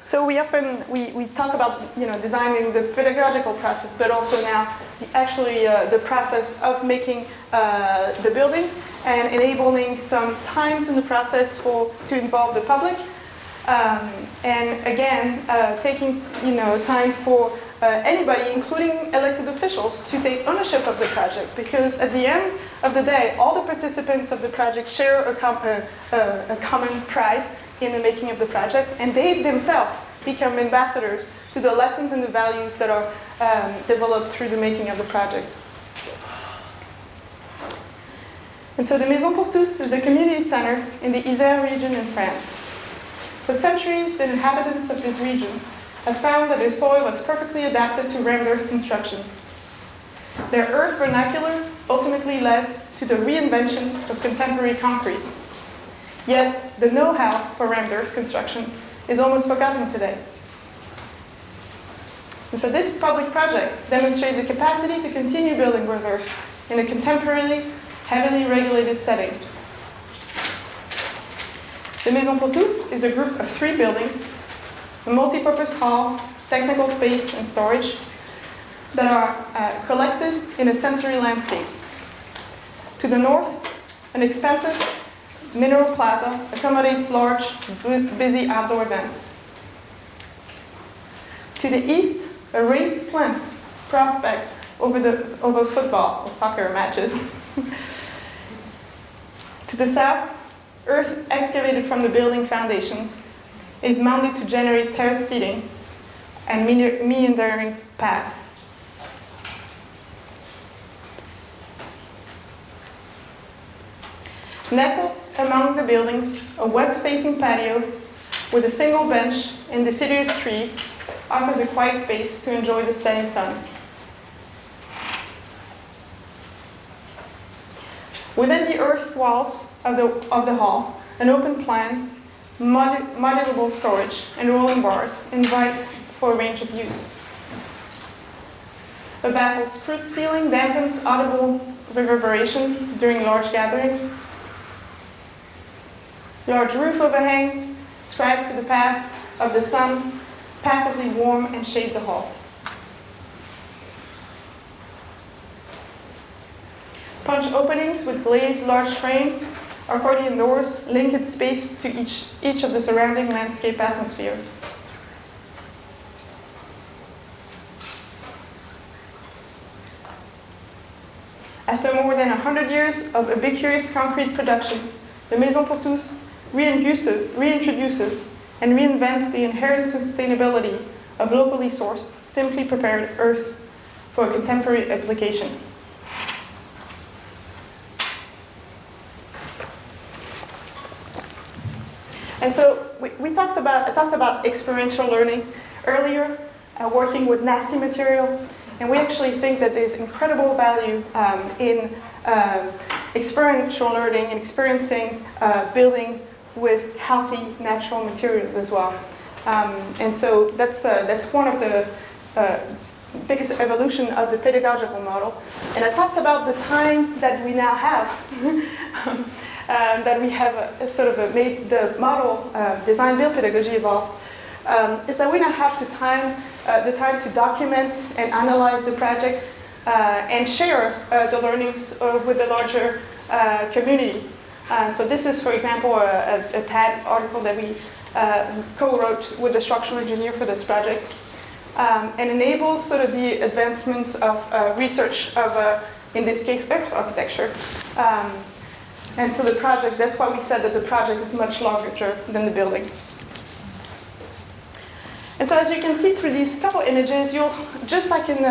So we often we talk about designing the pedagogical process, but also now the process of making the building and enabling some times in the process to involve the public, and again taking time for anybody, including elected officials, to take ownership of the project, because at the end of the day, all the participants of the project share a common pride in the making of the project, and they themselves become ambassadors to the lessons and the values that are developed through the making of the project. And so the Maison pour tous is a community center in the Isère region in France. For centuries, the inhabitants of this region have found that their soil was perfectly adapted to rammed earth construction. Their earth vernacular ultimately led to the reinvention of contemporary concrete. Yet, the know-how for rammed earth construction is almost forgotten today. And so this public project demonstrates the capacity to continue building with earth in a contemporarily, heavily regulated setting. The Maison pour tous is a group of 3 buildings, a multi-purpose hall, technical space, and storage that are collected in a sensory landscape. To the north, an expansive Mineral Plaza accommodates large, busy outdoor events. To the east, a raised plinth prospect over football or soccer matches. To the south, earth excavated from the building foundations is mounted to generate terrace seating and meandering paths. Nestled among the buildings, a west-facing patio with a single bench in deciduous tree offers a quiet space to enjoy the setting sun. Within the earth walls of the hall, an open plan, modulable storage, and rolling bars invite for a range of uses. A baffled spruce ceiling dampens audible reverberation during large gatherings. Large roof overhang, scribed to the path of the sun, passively warm and shade the hall. Punch openings with glazed large frame, accordion doors link its space to each of the surrounding landscape atmospheres. After more than 100 years of ubiquitous concrete production, the Maison pour tous reintroduces and reinvents the inherent sustainability of locally sourced, simply prepared earth for a contemporary application. And so I talked about experiential learning earlier, working with nasty material, and we actually think that there's incredible value in experiential learning and experiencing building with healthy natural materials as well. And so that's one of the biggest evolution of the pedagogical model. And I talked about the time that we now have. That we have made the model design build pedagogy evolve, is that we now have the time to document and analyze the projects and share the learnings with the larger community. So this is, for example, a TAD article that we co-wrote with the structural engineer for this project, and enables sort of the advancements of research of, in this case, earth architecture. And so the project, that's why we said that the project is much larger than the building. And so as you can see through these couple images, you'll, just like in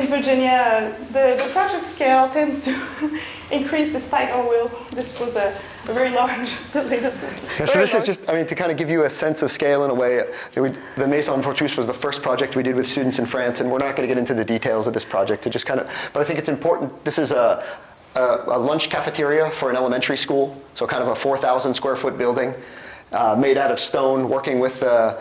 Virginia, the project scale tends to increase despite our will. This was a very large, the latest. Yeah, so this is just, I mean, to kind of give you a sense of scale in a way, the Maison pour tous was the first project we did with students in France, and we're not going to get into the details of this project, to just kind of, but I think it's important. This is a lunch cafeteria for an elementary school, so kind of a 4,000 square foot building made out of stone, working with the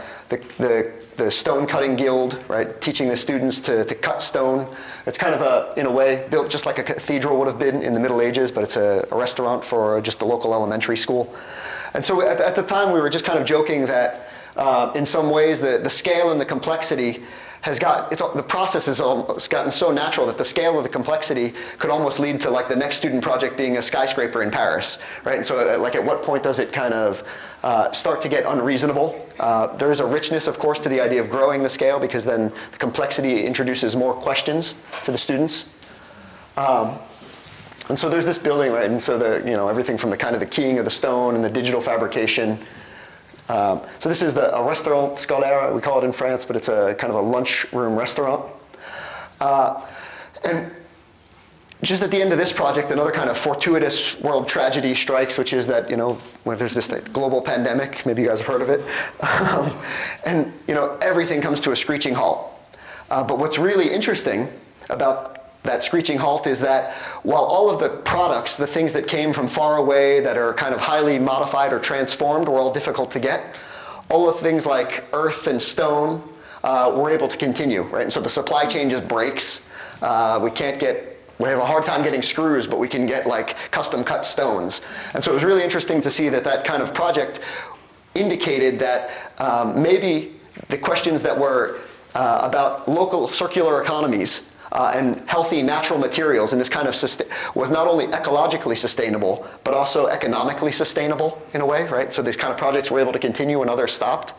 stone cutting guild, right, teaching the students to cut stone. It's kind of in a way, built just like a cathedral would have been in the Middle Ages, but it's a restaurant for just a local elementary school. And so at the time we were just kind of joking that in some ways the scale and the complexity the process has gotten so natural that the scale of the complexity could almost lead to like the next student project being a skyscraper in Paris, right? And so like at what point does it kind of start to get unreasonable? There is a richness, of course, to the idea of growing the scale, because then the complexity introduces more questions to the students. And so there's this building, right? And so everything from the kind of the keying of the stone and the digital fabrication. So this is a restaurant scolaire, we call it in France, but it's a kind of a lunchroom restaurant. And just at the end of this project, another kind of fortuitous world tragedy strikes, which is that, when there's this global pandemic, maybe you guys have heard of it, and everything comes to a screeching halt. But what's really interesting about that screeching halt is that while all of the products, the things that came from far away that are kind of highly modified or transformed were all difficult to get, all of things like earth and stone were able to continue, right? And so the supply chain just breaks. We have a hard time getting screws, but we can get like custom cut stones. And so it was really interesting to see that kind of project indicated that maybe the questions that were about local circular economies and healthy natural materials, and this kind of was not only ecologically sustainable, but also economically sustainable in a way, right? So these kind of projects were able to continue when others stopped.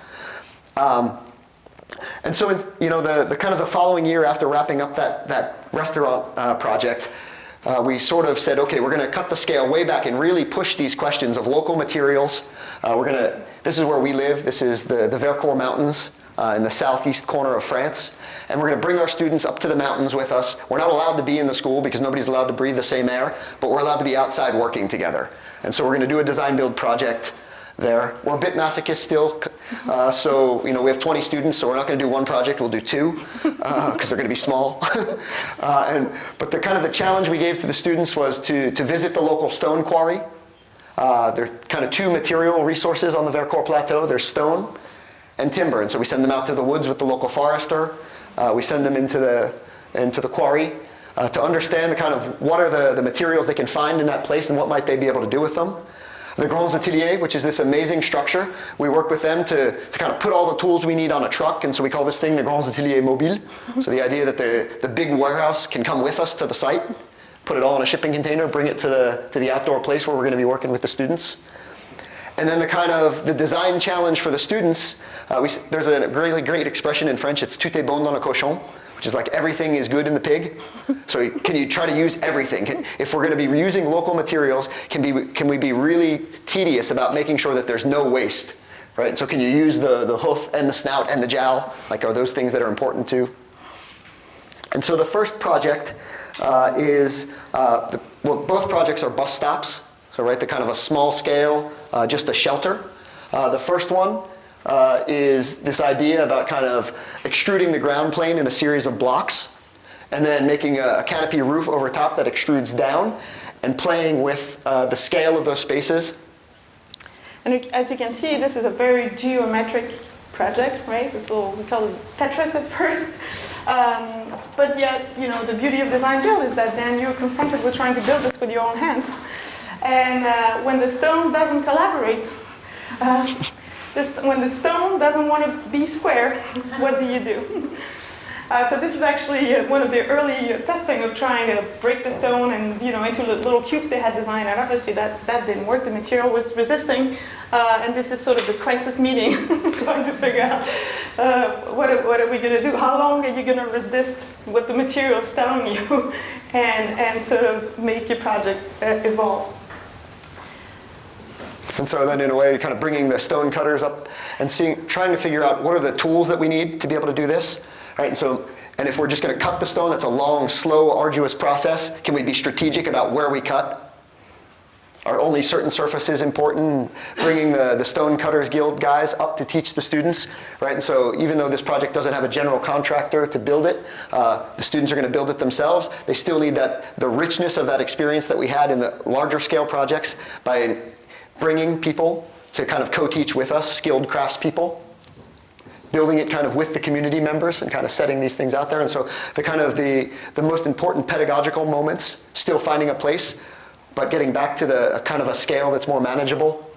And so, the kind of the following year after wrapping up that restaurant project, we sort of said, okay, we're going to cut the scale way back and really push these questions of local materials. This is where we live. This is the Vercors Mountains, in the southeast corner of France. And we're going to bring our students up to the mountains with us. We're not allowed to be in the school because nobody's allowed to breathe the same air, but we're allowed to be outside working together. And so we're going to do a design build project there. We're a bit masochist still, so we have 20 students, so we're not going to do one project, we'll do two, because they're going to be small. But the challenge we gave to the students was to visit the local stone quarry. There are kind of two material resources on the Vercors Plateau. There's stone and timber, and so we send them out to the woods with the local forester. We send them into the quarry to understand what are the materials they can find in that place and what might they be able to do with them. The Grands Ateliers, which is this amazing structure, we work with them to kind of put all the tools we need on a truck, and so we call this thing the Grands Ateliers Mobile. So the idea that the big warehouse can come with us to the site, put it all in a shipping container, bring it to the outdoor place where we're going to be working with the students. And then the design challenge for the students, there's a really great expression in French, it's tout est bon dans le cochon, which is like everything is good in the pig. So can you try to use everything? If we're going to be reusing local materials, can we be really tedious about making sure that there's no waste, right? So can you use the hoof and the snout and the jowl? Like, are those things that are important too? And so the first project both projects are bus stops. So right, the kind of a small scale, just a shelter. The first one is this idea about kind of extruding the ground plane in a series of blocks and then making a canopy roof over top that extrudes down and playing with the scale of those spaces. And as you can see, this is a very geometric project, right? This little, we call it Tetris at first. But yet, the beauty of design build is that then you're confronted with trying to build this with your own hands. And when the stone doesn't collaborate, when the stone doesn't want to be square, what do you do? So this is actually one of the early testing of trying to break the stone and into the little cubes they had designed, and obviously that didn't work. The material was resisting, and this is sort of the crisis meeting, trying to figure out what are we going to do? How long are you going to resist what the material is telling you, and sort of make your project evolve? And so then in a way, kind of bringing the stone cutters up and trying to figure out what are the tools that we need to be able to do this, right? And if we're just going to cut the stone, that's a long, slow, arduous process. Can we be strategic about where we cut? Are only certain surfaces important? Bringing the Stone Cutters Guild guys up to teach the students, right? And so even though this project doesn't have a general contractor to build it, the students are going to build it themselves. They still need the richness of that experience that we had in the larger scale projects by bringing people to kind of co-teach with us, skilled craftspeople, building it kind of with the community members and kind of setting these things out there. And so the most important pedagogical moments, still finding a place, but getting back to the kind of a scale that's more manageable.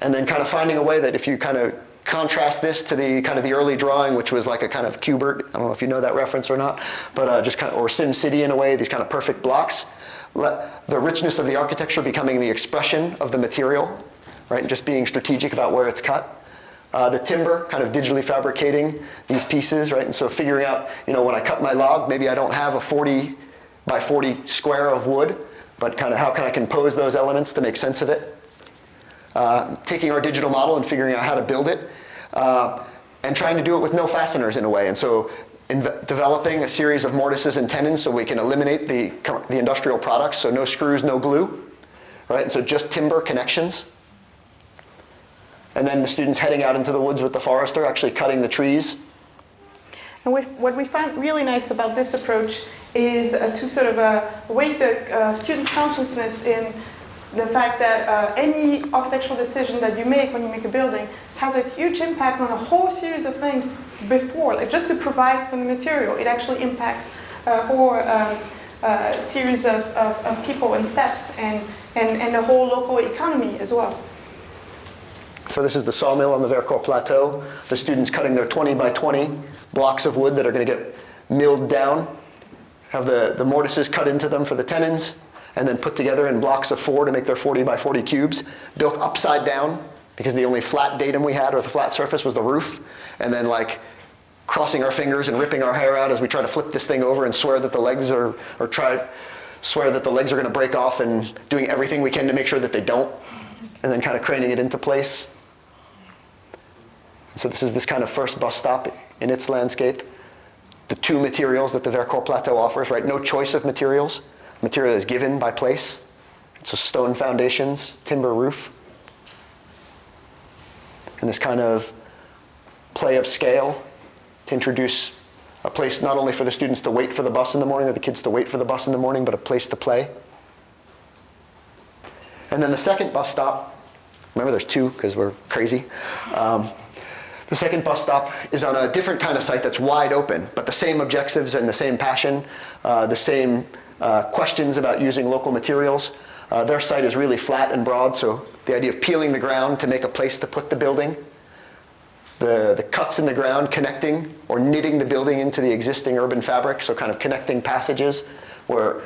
And then kind of finding a way that if you kind of contrast this to the kind of the early drawing, which was like a kind of Cubert, I don't know if you know that reference or not, but just kind of, or SimCity in a way, these kind of perfect blocks. The richness of the architecture becoming the expression of the material, right? And just being strategic about where it's cut. The timber, kind of digitally fabricating these pieces, right? And so figuring out, when I cut my log, maybe I don't have a 40 by 40 square of wood, but kind of how can I compose those elements to make sense of it? Taking our digital model and figuring out how to build it, and trying to do it with no fasteners in a way. And so developing a series of mortises and tenons so we can eliminate the industrial products, so no screws, no glue, right? And so just timber connections. And then the students heading out into the woods with the forester, actually cutting the trees. And what we find really nice about this approach is to sort of weight the students' consciousness in the fact that any architectural decision that you make when you make a building has a huge impact on a whole series of things before. Like just to provide for the material, it actually impacts a whole series of people and steps and the whole local economy as well. So this is the sawmill on the Vercors Plateau. The students cutting their 20 by 20 blocks of wood that are going to get milled down, have the mortises cut into them for the tenons, and then put together in blocks of 4 to make their 40 by 40 cubes, built upside down because the only flat datum we had or the flat surface was the roof, and then like crossing our fingers and ripping our hair out as we try to flip this thing over and swear that the legs are going to break off and doing everything we can to make sure that they don't, and then kind of craning it into place. So this is this kind of first bus stop in its landscape. The two materials that the Vercors Plateau offers, right? No choice of materials. Material is given by place. So stone foundations, timber roof. And this kind of play of scale to introduce a place not only for the students to wait for the bus in the morning or the kids to wait for the bus in the morning, but a place to play. And then the second bus stop, remember there's two because we're crazy. The second bus stop is on a different kind of site that's wide open, but the same objectives and the same passion, the same questions about using local materials. Their site is really flat and broad, so the idea of peeling the ground to make a place to put the building. The cuts in the ground connecting or knitting the building into the existing urban fabric, so kind of connecting passages where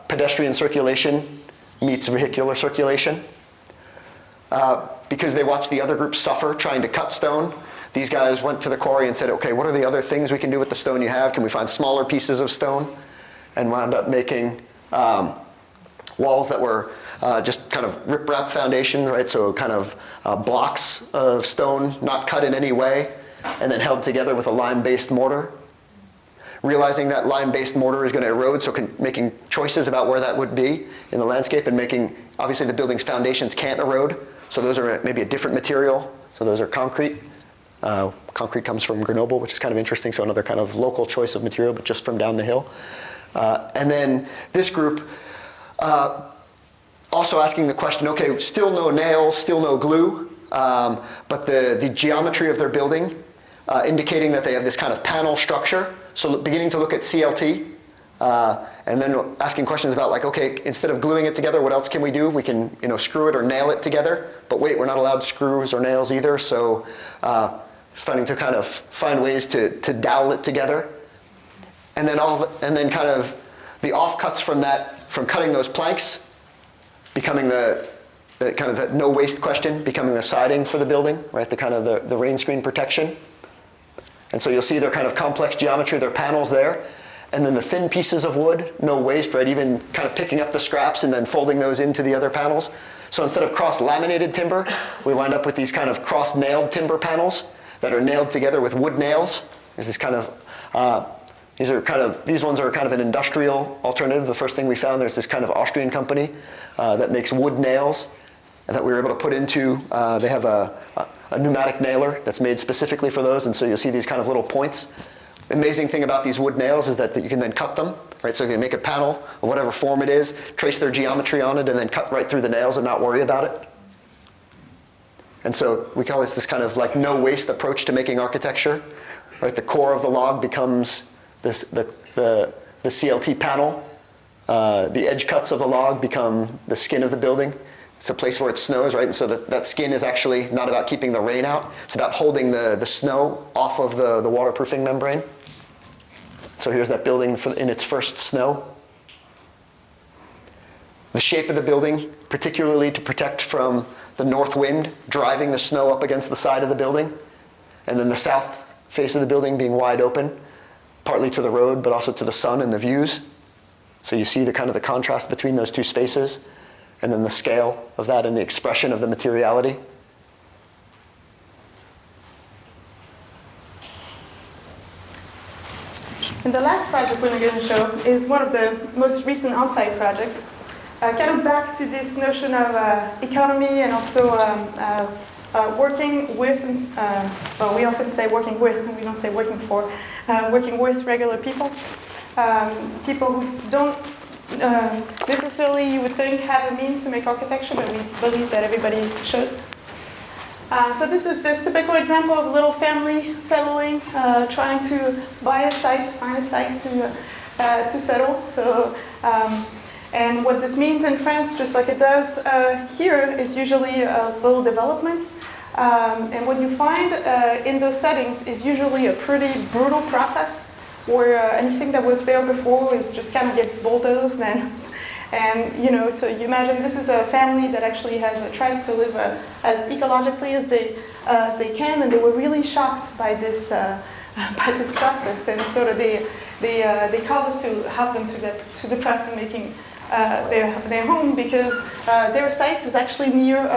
pedestrian circulation meets vehicular circulation. Because they watched the other group suffer trying to cut stone, these guys went to the quarry and said, okay, what are the other things we can do with the stone you have? Can we find smaller pieces of stone? And wound up making walls that were just kind of rip-rap foundation, right? So kind of blocks of stone, not cut in any way, and then held together with a lime-based mortar. Realizing that lime-based mortar is going to erode, so making choices about where that would be in the landscape and making, obviously the building's foundations can't erode, so those are maybe a different material. So those are concrete. Concrete comes from Grenoble, which is kind of interesting, so another kind of local choice of material, but just from down the hill. And then this group also asking the question, okay, still no nails, still no glue, but the geometry of their building indicating that they have this kind of panel structure. So beginning to look at CLT, and then asking questions about like, okay, instead of gluing it together, what else can we do? We can, screw it or nail it together, but wait, we're not allowed screws or nails either. So starting to kind of find ways to dowel it together. And then kind of the offcuts from that, from cutting those planks, becoming the kind of that no waste question, becoming the siding for the building, right? The kind of the rain screen protection. And so you'll see their kind of complex geometry, their panels there. And then the thin pieces of wood, no waste, right? Even kind of picking up the scraps and then folding those into the other panels. So instead of cross-laminated timber, we wind up with these kind of cross-nailed timber panels that are nailed together with wood nails. There's this kind of, these ones are kind of an industrial alternative. The first thing we found, there's this kind of Austrian company that makes wood nails and that we were able to put into, they have a pneumatic nailer that's made specifically for those, and so you'll see these kind of little points. The amazing thing about these wood nails is that you can then cut them, right? So you can make a panel of whatever form it is, trace their geometry on it, and then cut right through the nails and not worry about it. And so we call this kind of like no waste approach to making architecture, right? The core of the log becomes the CLT panel. The edge cuts of the log become the skin of the building. It's a place where it snows, right? And so that skin is actually not about keeping the rain out. It's about holding the snow off of the waterproofing membrane. So here's that building in its first snow. The shape of the building, particularly to protect from the north wind driving the snow up against the side of the building. And then the south face of the building being wide open, partly to the road, but also to the sun and the views. So you see the kind of the contrast between those two spaces. And then the scale of that and the expression of the materiality. And the last project we're going to show is one of the most recent on-site projects. Kind of back to this notion of economy and also working with, well, we often say working with, we don't say working for, working with regular people. People who don't necessarily, you would think, have the means to make architecture, but we believe that everybody should. So this is just a typical example of a little family settling, trying to buy a site, find a site to settle. So, and what this means in France, just like it does here, is usually a little development. And what you find in those settings is usually a pretty brutal process, where anything that was there before is just kind of gets bulldozed, and so you imagine this is a family that actually tries to live as ecologically as they can, and they were really shocked by this process, and sort of they called us to help them to the process of making their home, because their site is actually near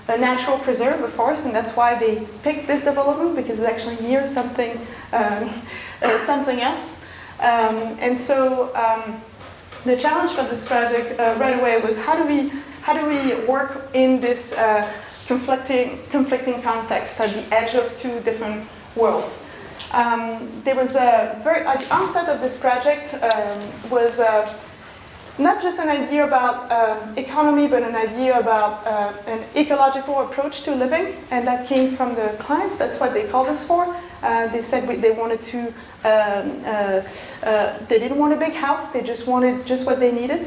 a natural preserve, a forest, and that's why they picked this development, because it's actually near something something else. And so the challenge for this project right away was how do we work in this conflicting context at the edge of two different worlds. There was at the onset of this project was not just an idea about economy, but an idea about an ecological approach to living, and that came from the clients. That's what they called us for. They said they wanted to. They didn't want a big house. They just wanted just what they needed,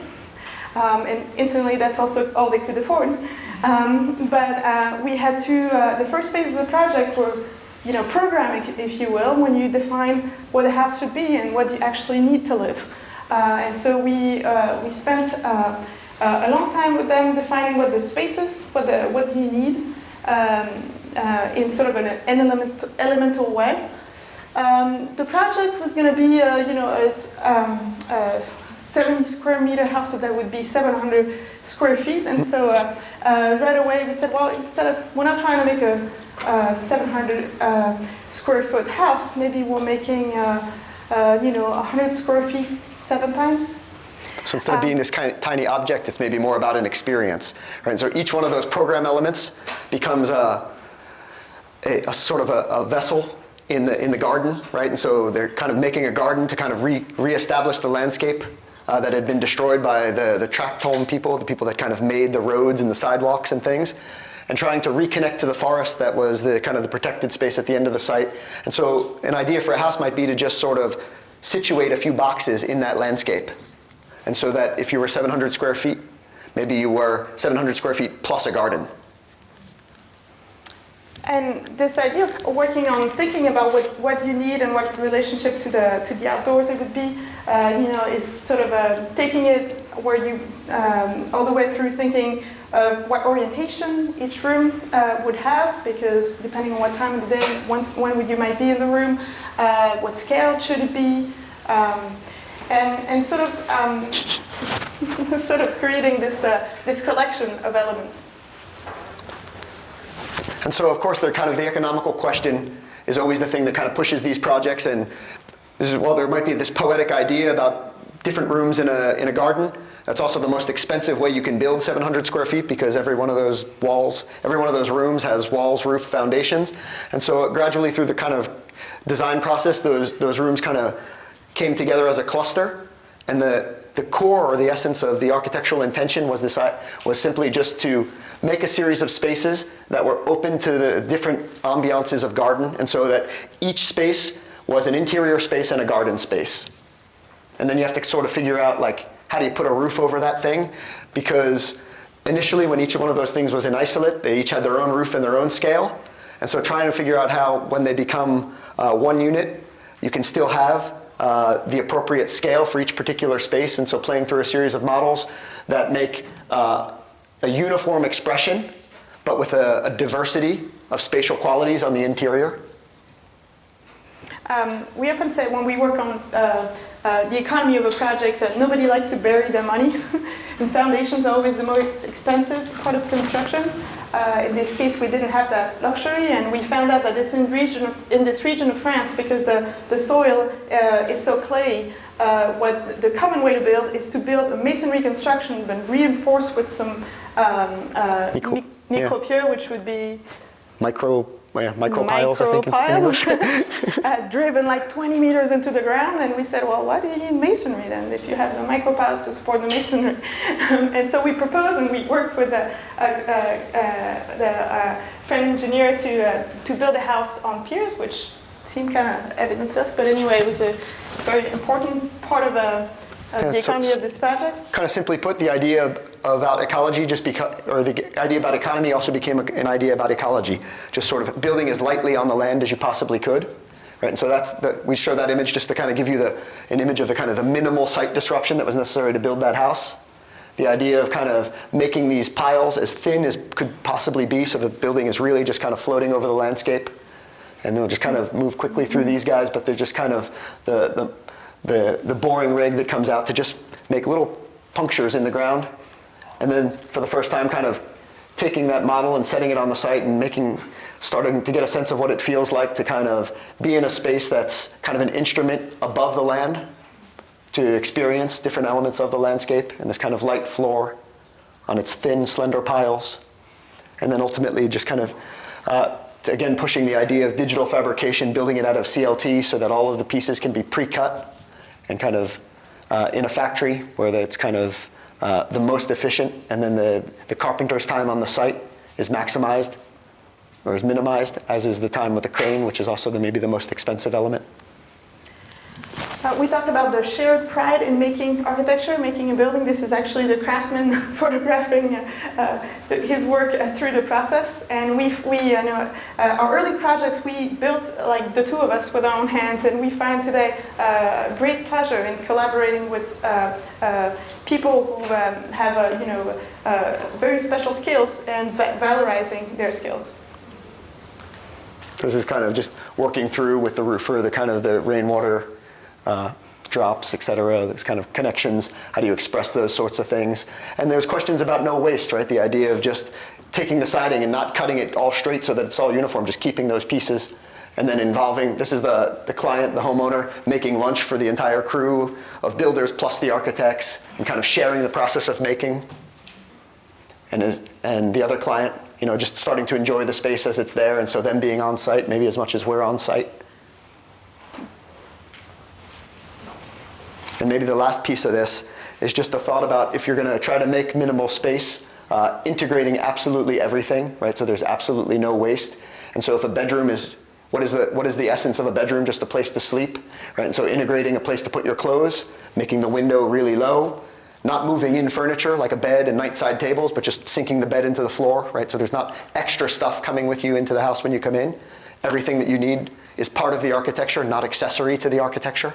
and incidentally, that's also all they could afford. But we had to. The first phase of the project were, programming, if you will, when you define what a house should be and what you actually need to live. And so we spent a long time with them defining what the space is, what you need, in sort of an elemental way. The project was going to be, a 70 square meter house, so that would be 700 square feet. And so right away we said, well, we're not trying to make a 700 square foot house, maybe we're making 100 square feet 7 times. So instead of being this kind of tiny object, it's maybe more about an experience, right? And so each one of those program elements becomes a sort of a vessel in the garden, right? And so they're kind of making a garden to kind of reestablish the landscape that had been destroyed by the tract home people, the people that kind of made the roads and the sidewalks and things, and trying to reconnect to the forest that was the kind of the protected space at the end of the site. And so an idea for a house might be to just sort of situate a few boxes in that landscape. And so that if you were 700 square feet, maybe you were 700 square feet plus a garden. And this idea of working on thinking about what you need and what relationship to the outdoors it would be, is sort of taking it where you, all the way through thinking of what orientation each room would have, because depending on what time of the day, when you might be in the room, what scale should it be, and sort of sort of creating this collection of elements. And so, of course, the economical question is always the thing that kind of pushes these projects. And there might be this poetic idea about different rooms in a garden. That's also the most expensive way you can build 700 square feet, because every one of those rooms has walls, roof, foundations. And so gradually through the kind of design process, those rooms kind of came together as a cluster. And the core or the essence of the architectural intention was simply just to make a series of spaces that were open to the different ambiances of garden, and so that each space was an interior space and a garden space. And then you have to sort of figure out, like, how do you put a roof over that thing? Because initially when each one of those things was in isolate, they each had their own roof and their own scale. And so trying to figure out how, when they become one unit, you can still have the appropriate scale for each particular space. And so playing through a series of models that make a uniform expression, but with a diversity of spatial qualities on the interior. We often say when we work on the economy of a project that nobody likes to bury their money, and foundations are always the most expensive part of construction. In this case, we didn't have that luxury, and we found out that in this region of France, because the soil is so clayey, what the common way to build is to build a masonry construction, but reinforced with some micropieux, which would be micro piles, I think. Piles, driven like 20 meters into the ground, and we said, well, why do you need masonry then if you have the micro piles to support the masonry? And so we proposed, and we worked with the French engineer to build a house on piers, which seemed kind of evident to us, but anyway, it was a very important part of the economy of this project. Kind of simply put, the idea about ecology the idea about economy also became an idea about ecology. Just sort of building as lightly on the land as you possibly could, right? And so we show that image just to kind of give you an image of the minimal site disruption that was necessary to build that house. The idea of kind of making these piles as thin as could possibly be, so the building is really just kind of floating over the landscape. And they'll just kind of move quickly through these guys, but they're just kind of the boring rig that comes out to just make little punctures in the ground. And then for the first time kind of taking that model and setting it on the site and starting to get a sense of what it feels like to kind of be in a space that's kind of an instrument above the land to experience different elements of the landscape and this kind of light floor on its thin, slender piles. And then ultimately just kind of, again, pushing the idea of digital fabrication, building it out of CLT so that all of the pieces can be pre-cut and kind of in a factory where it's kind of the most efficient, and then the carpenter's time on the site is maximized or is minimized, as is the time with the crane, which is also maybe the most expensive element. We talked about the shared pride in making architecture, making a building. This is actually the craftsman photographing his work through the process. And our early projects, we built like the two of us with our own hands, and we find today great pleasure in collaborating with people who have very special skills and valorizing their skills. This is kind of just working through with the roofer, the rainwater drops, et cetera, those kind of connections. How do you express those sorts of things? And there's questions about no waste, right? The idea of just taking the siding and not cutting it all straight so that it's all uniform, just keeping those pieces. And then this is the client, the homeowner, making lunch for the entire crew of builders plus the architects and kind of sharing the process of making. And the other client, just starting to enjoy the space as it's there, and so them being on site maybe as much as we're on site. And maybe the last piece of this is just a thought about if you're going to try to make minimal space, integrating absolutely everything, right? So there's absolutely no waste. And so if a bedroom is, what is the essence of a bedroom? Just a place to sleep, right? And so integrating a place to put your clothes, making the window really low, not moving in furniture like a bed and nightside tables, but just sinking the bed into the floor, right? So there's not extra stuff coming with you into the house when you come in. Everything that you need is part of the architecture, not accessory to the architecture.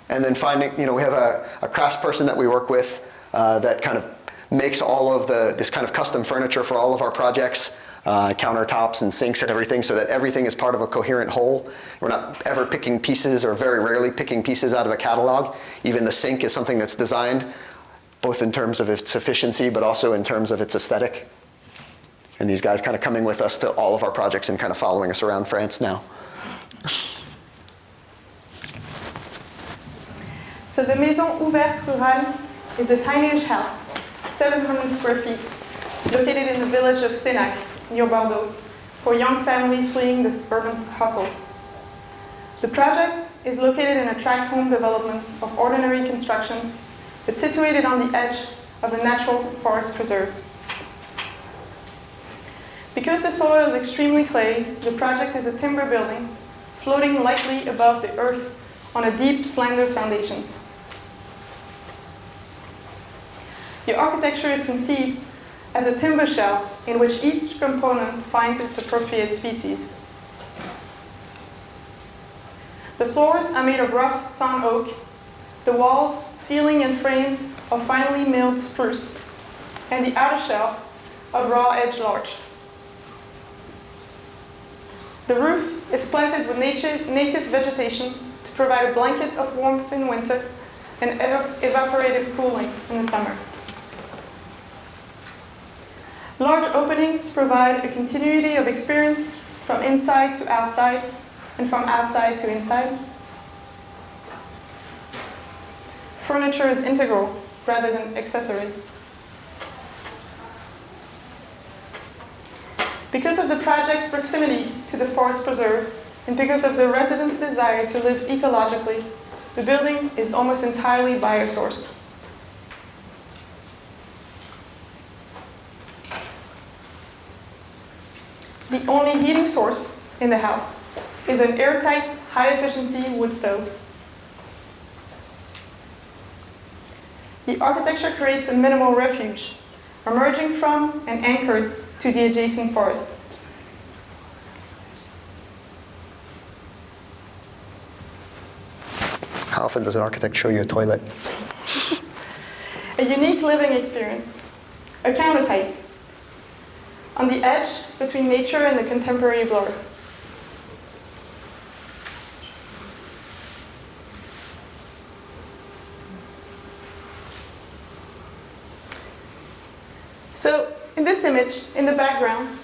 And then finding, we have a craftsperson that we work with that kind of makes all of this kind of custom furniture for all of our projects, countertops and sinks and everything, so that everything is part of a coherent whole. We're not ever picking pieces, or very rarely picking pieces out of a catalog. Even the sink is something that's designed both in terms of its efficiency, but also in terms of its aesthetic. And these guys kind of coming with us to all of our projects and kind of following us around France now. So the Maison Ouverte Rurale is a tiny-ish house, 700 square feet, located in the village of Sénac, near Bordeaux, for a young family fleeing the suburban hustle. The project is located in a tract home development of ordinary constructions, but situated on the edge of a natural forest preserve. Because the soil is extremely clay, the project is a timber building, floating lightly above the earth on a deep, slender foundation. The architecture is conceived as a timber shell in which each component finds its appropriate species. The floors are made of rough sawn oak, the walls, ceiling, and frame of finely milled spruce, and the outer shell of raw edge larch. The roof is planted with native vegetation to provide a blanket of warmth in winter and evaporative cooling in the summer. Large openings provide a continuity of experience from inside to outside and from outside to inside. Furniture is integral rather than accessory. Because of the project's proximity to the forest preserve and because of the residents' desire to live ecologically, the building is almost entirely biosourced. The only heating source in the house is an airtight, high-efficiency wood stove. The architecture creates a minimal refuge, emerging from and anchored to the adjacent forest. How often does an architect show you a toilet? A unique living experience, a countertype, on the edge between nature and the contemporary blur. So in this image, in the background,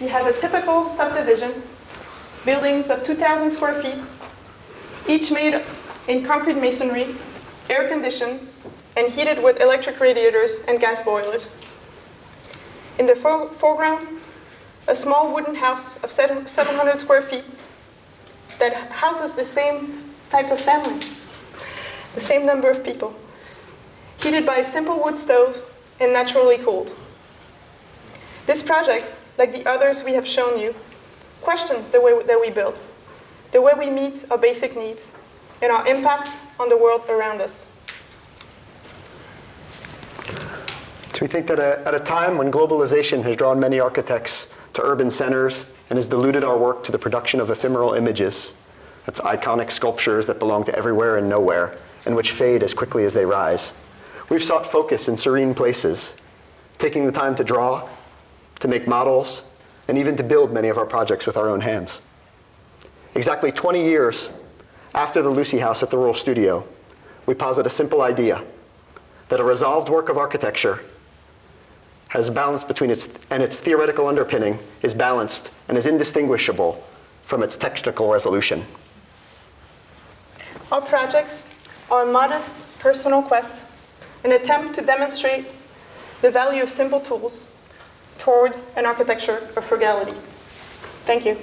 you have a typical subdivision, buildings of 2,000 square feet, each made in concrete masonry, air-conditioned, and heated with electric radiators and gas boilers. In the foreground, a small wooden house of 700 square feet that houses the same type of family, the same number of people, heated by a simple wood stove and naturally cooled. This project, like the others we have shown you, questions the way that we build, the way we meet our basic needs, and our impact on the world around us. So we think that at a time when globalization has drawn many architects to urban centers and has diluted our work to the production of ephemeral images, that's iconic sculptures that belong to everywhere and nowhere, and which fade as quickly as they rise, we've sought focus in serene places, taking the time to draw, to make models, and even to build many of our projects with our own hands. Exactly 20 years after the Lucy House at the Royal Studio, we posit a simple idea, that a resolved work of architecture has balance between its theoretical underpinning is balanced and is indistinguishable from its technical resolution. Our projects are a modest personal quest, an attempt to demonstrate the value of simple tools toward an architecture of frugality. Thank you.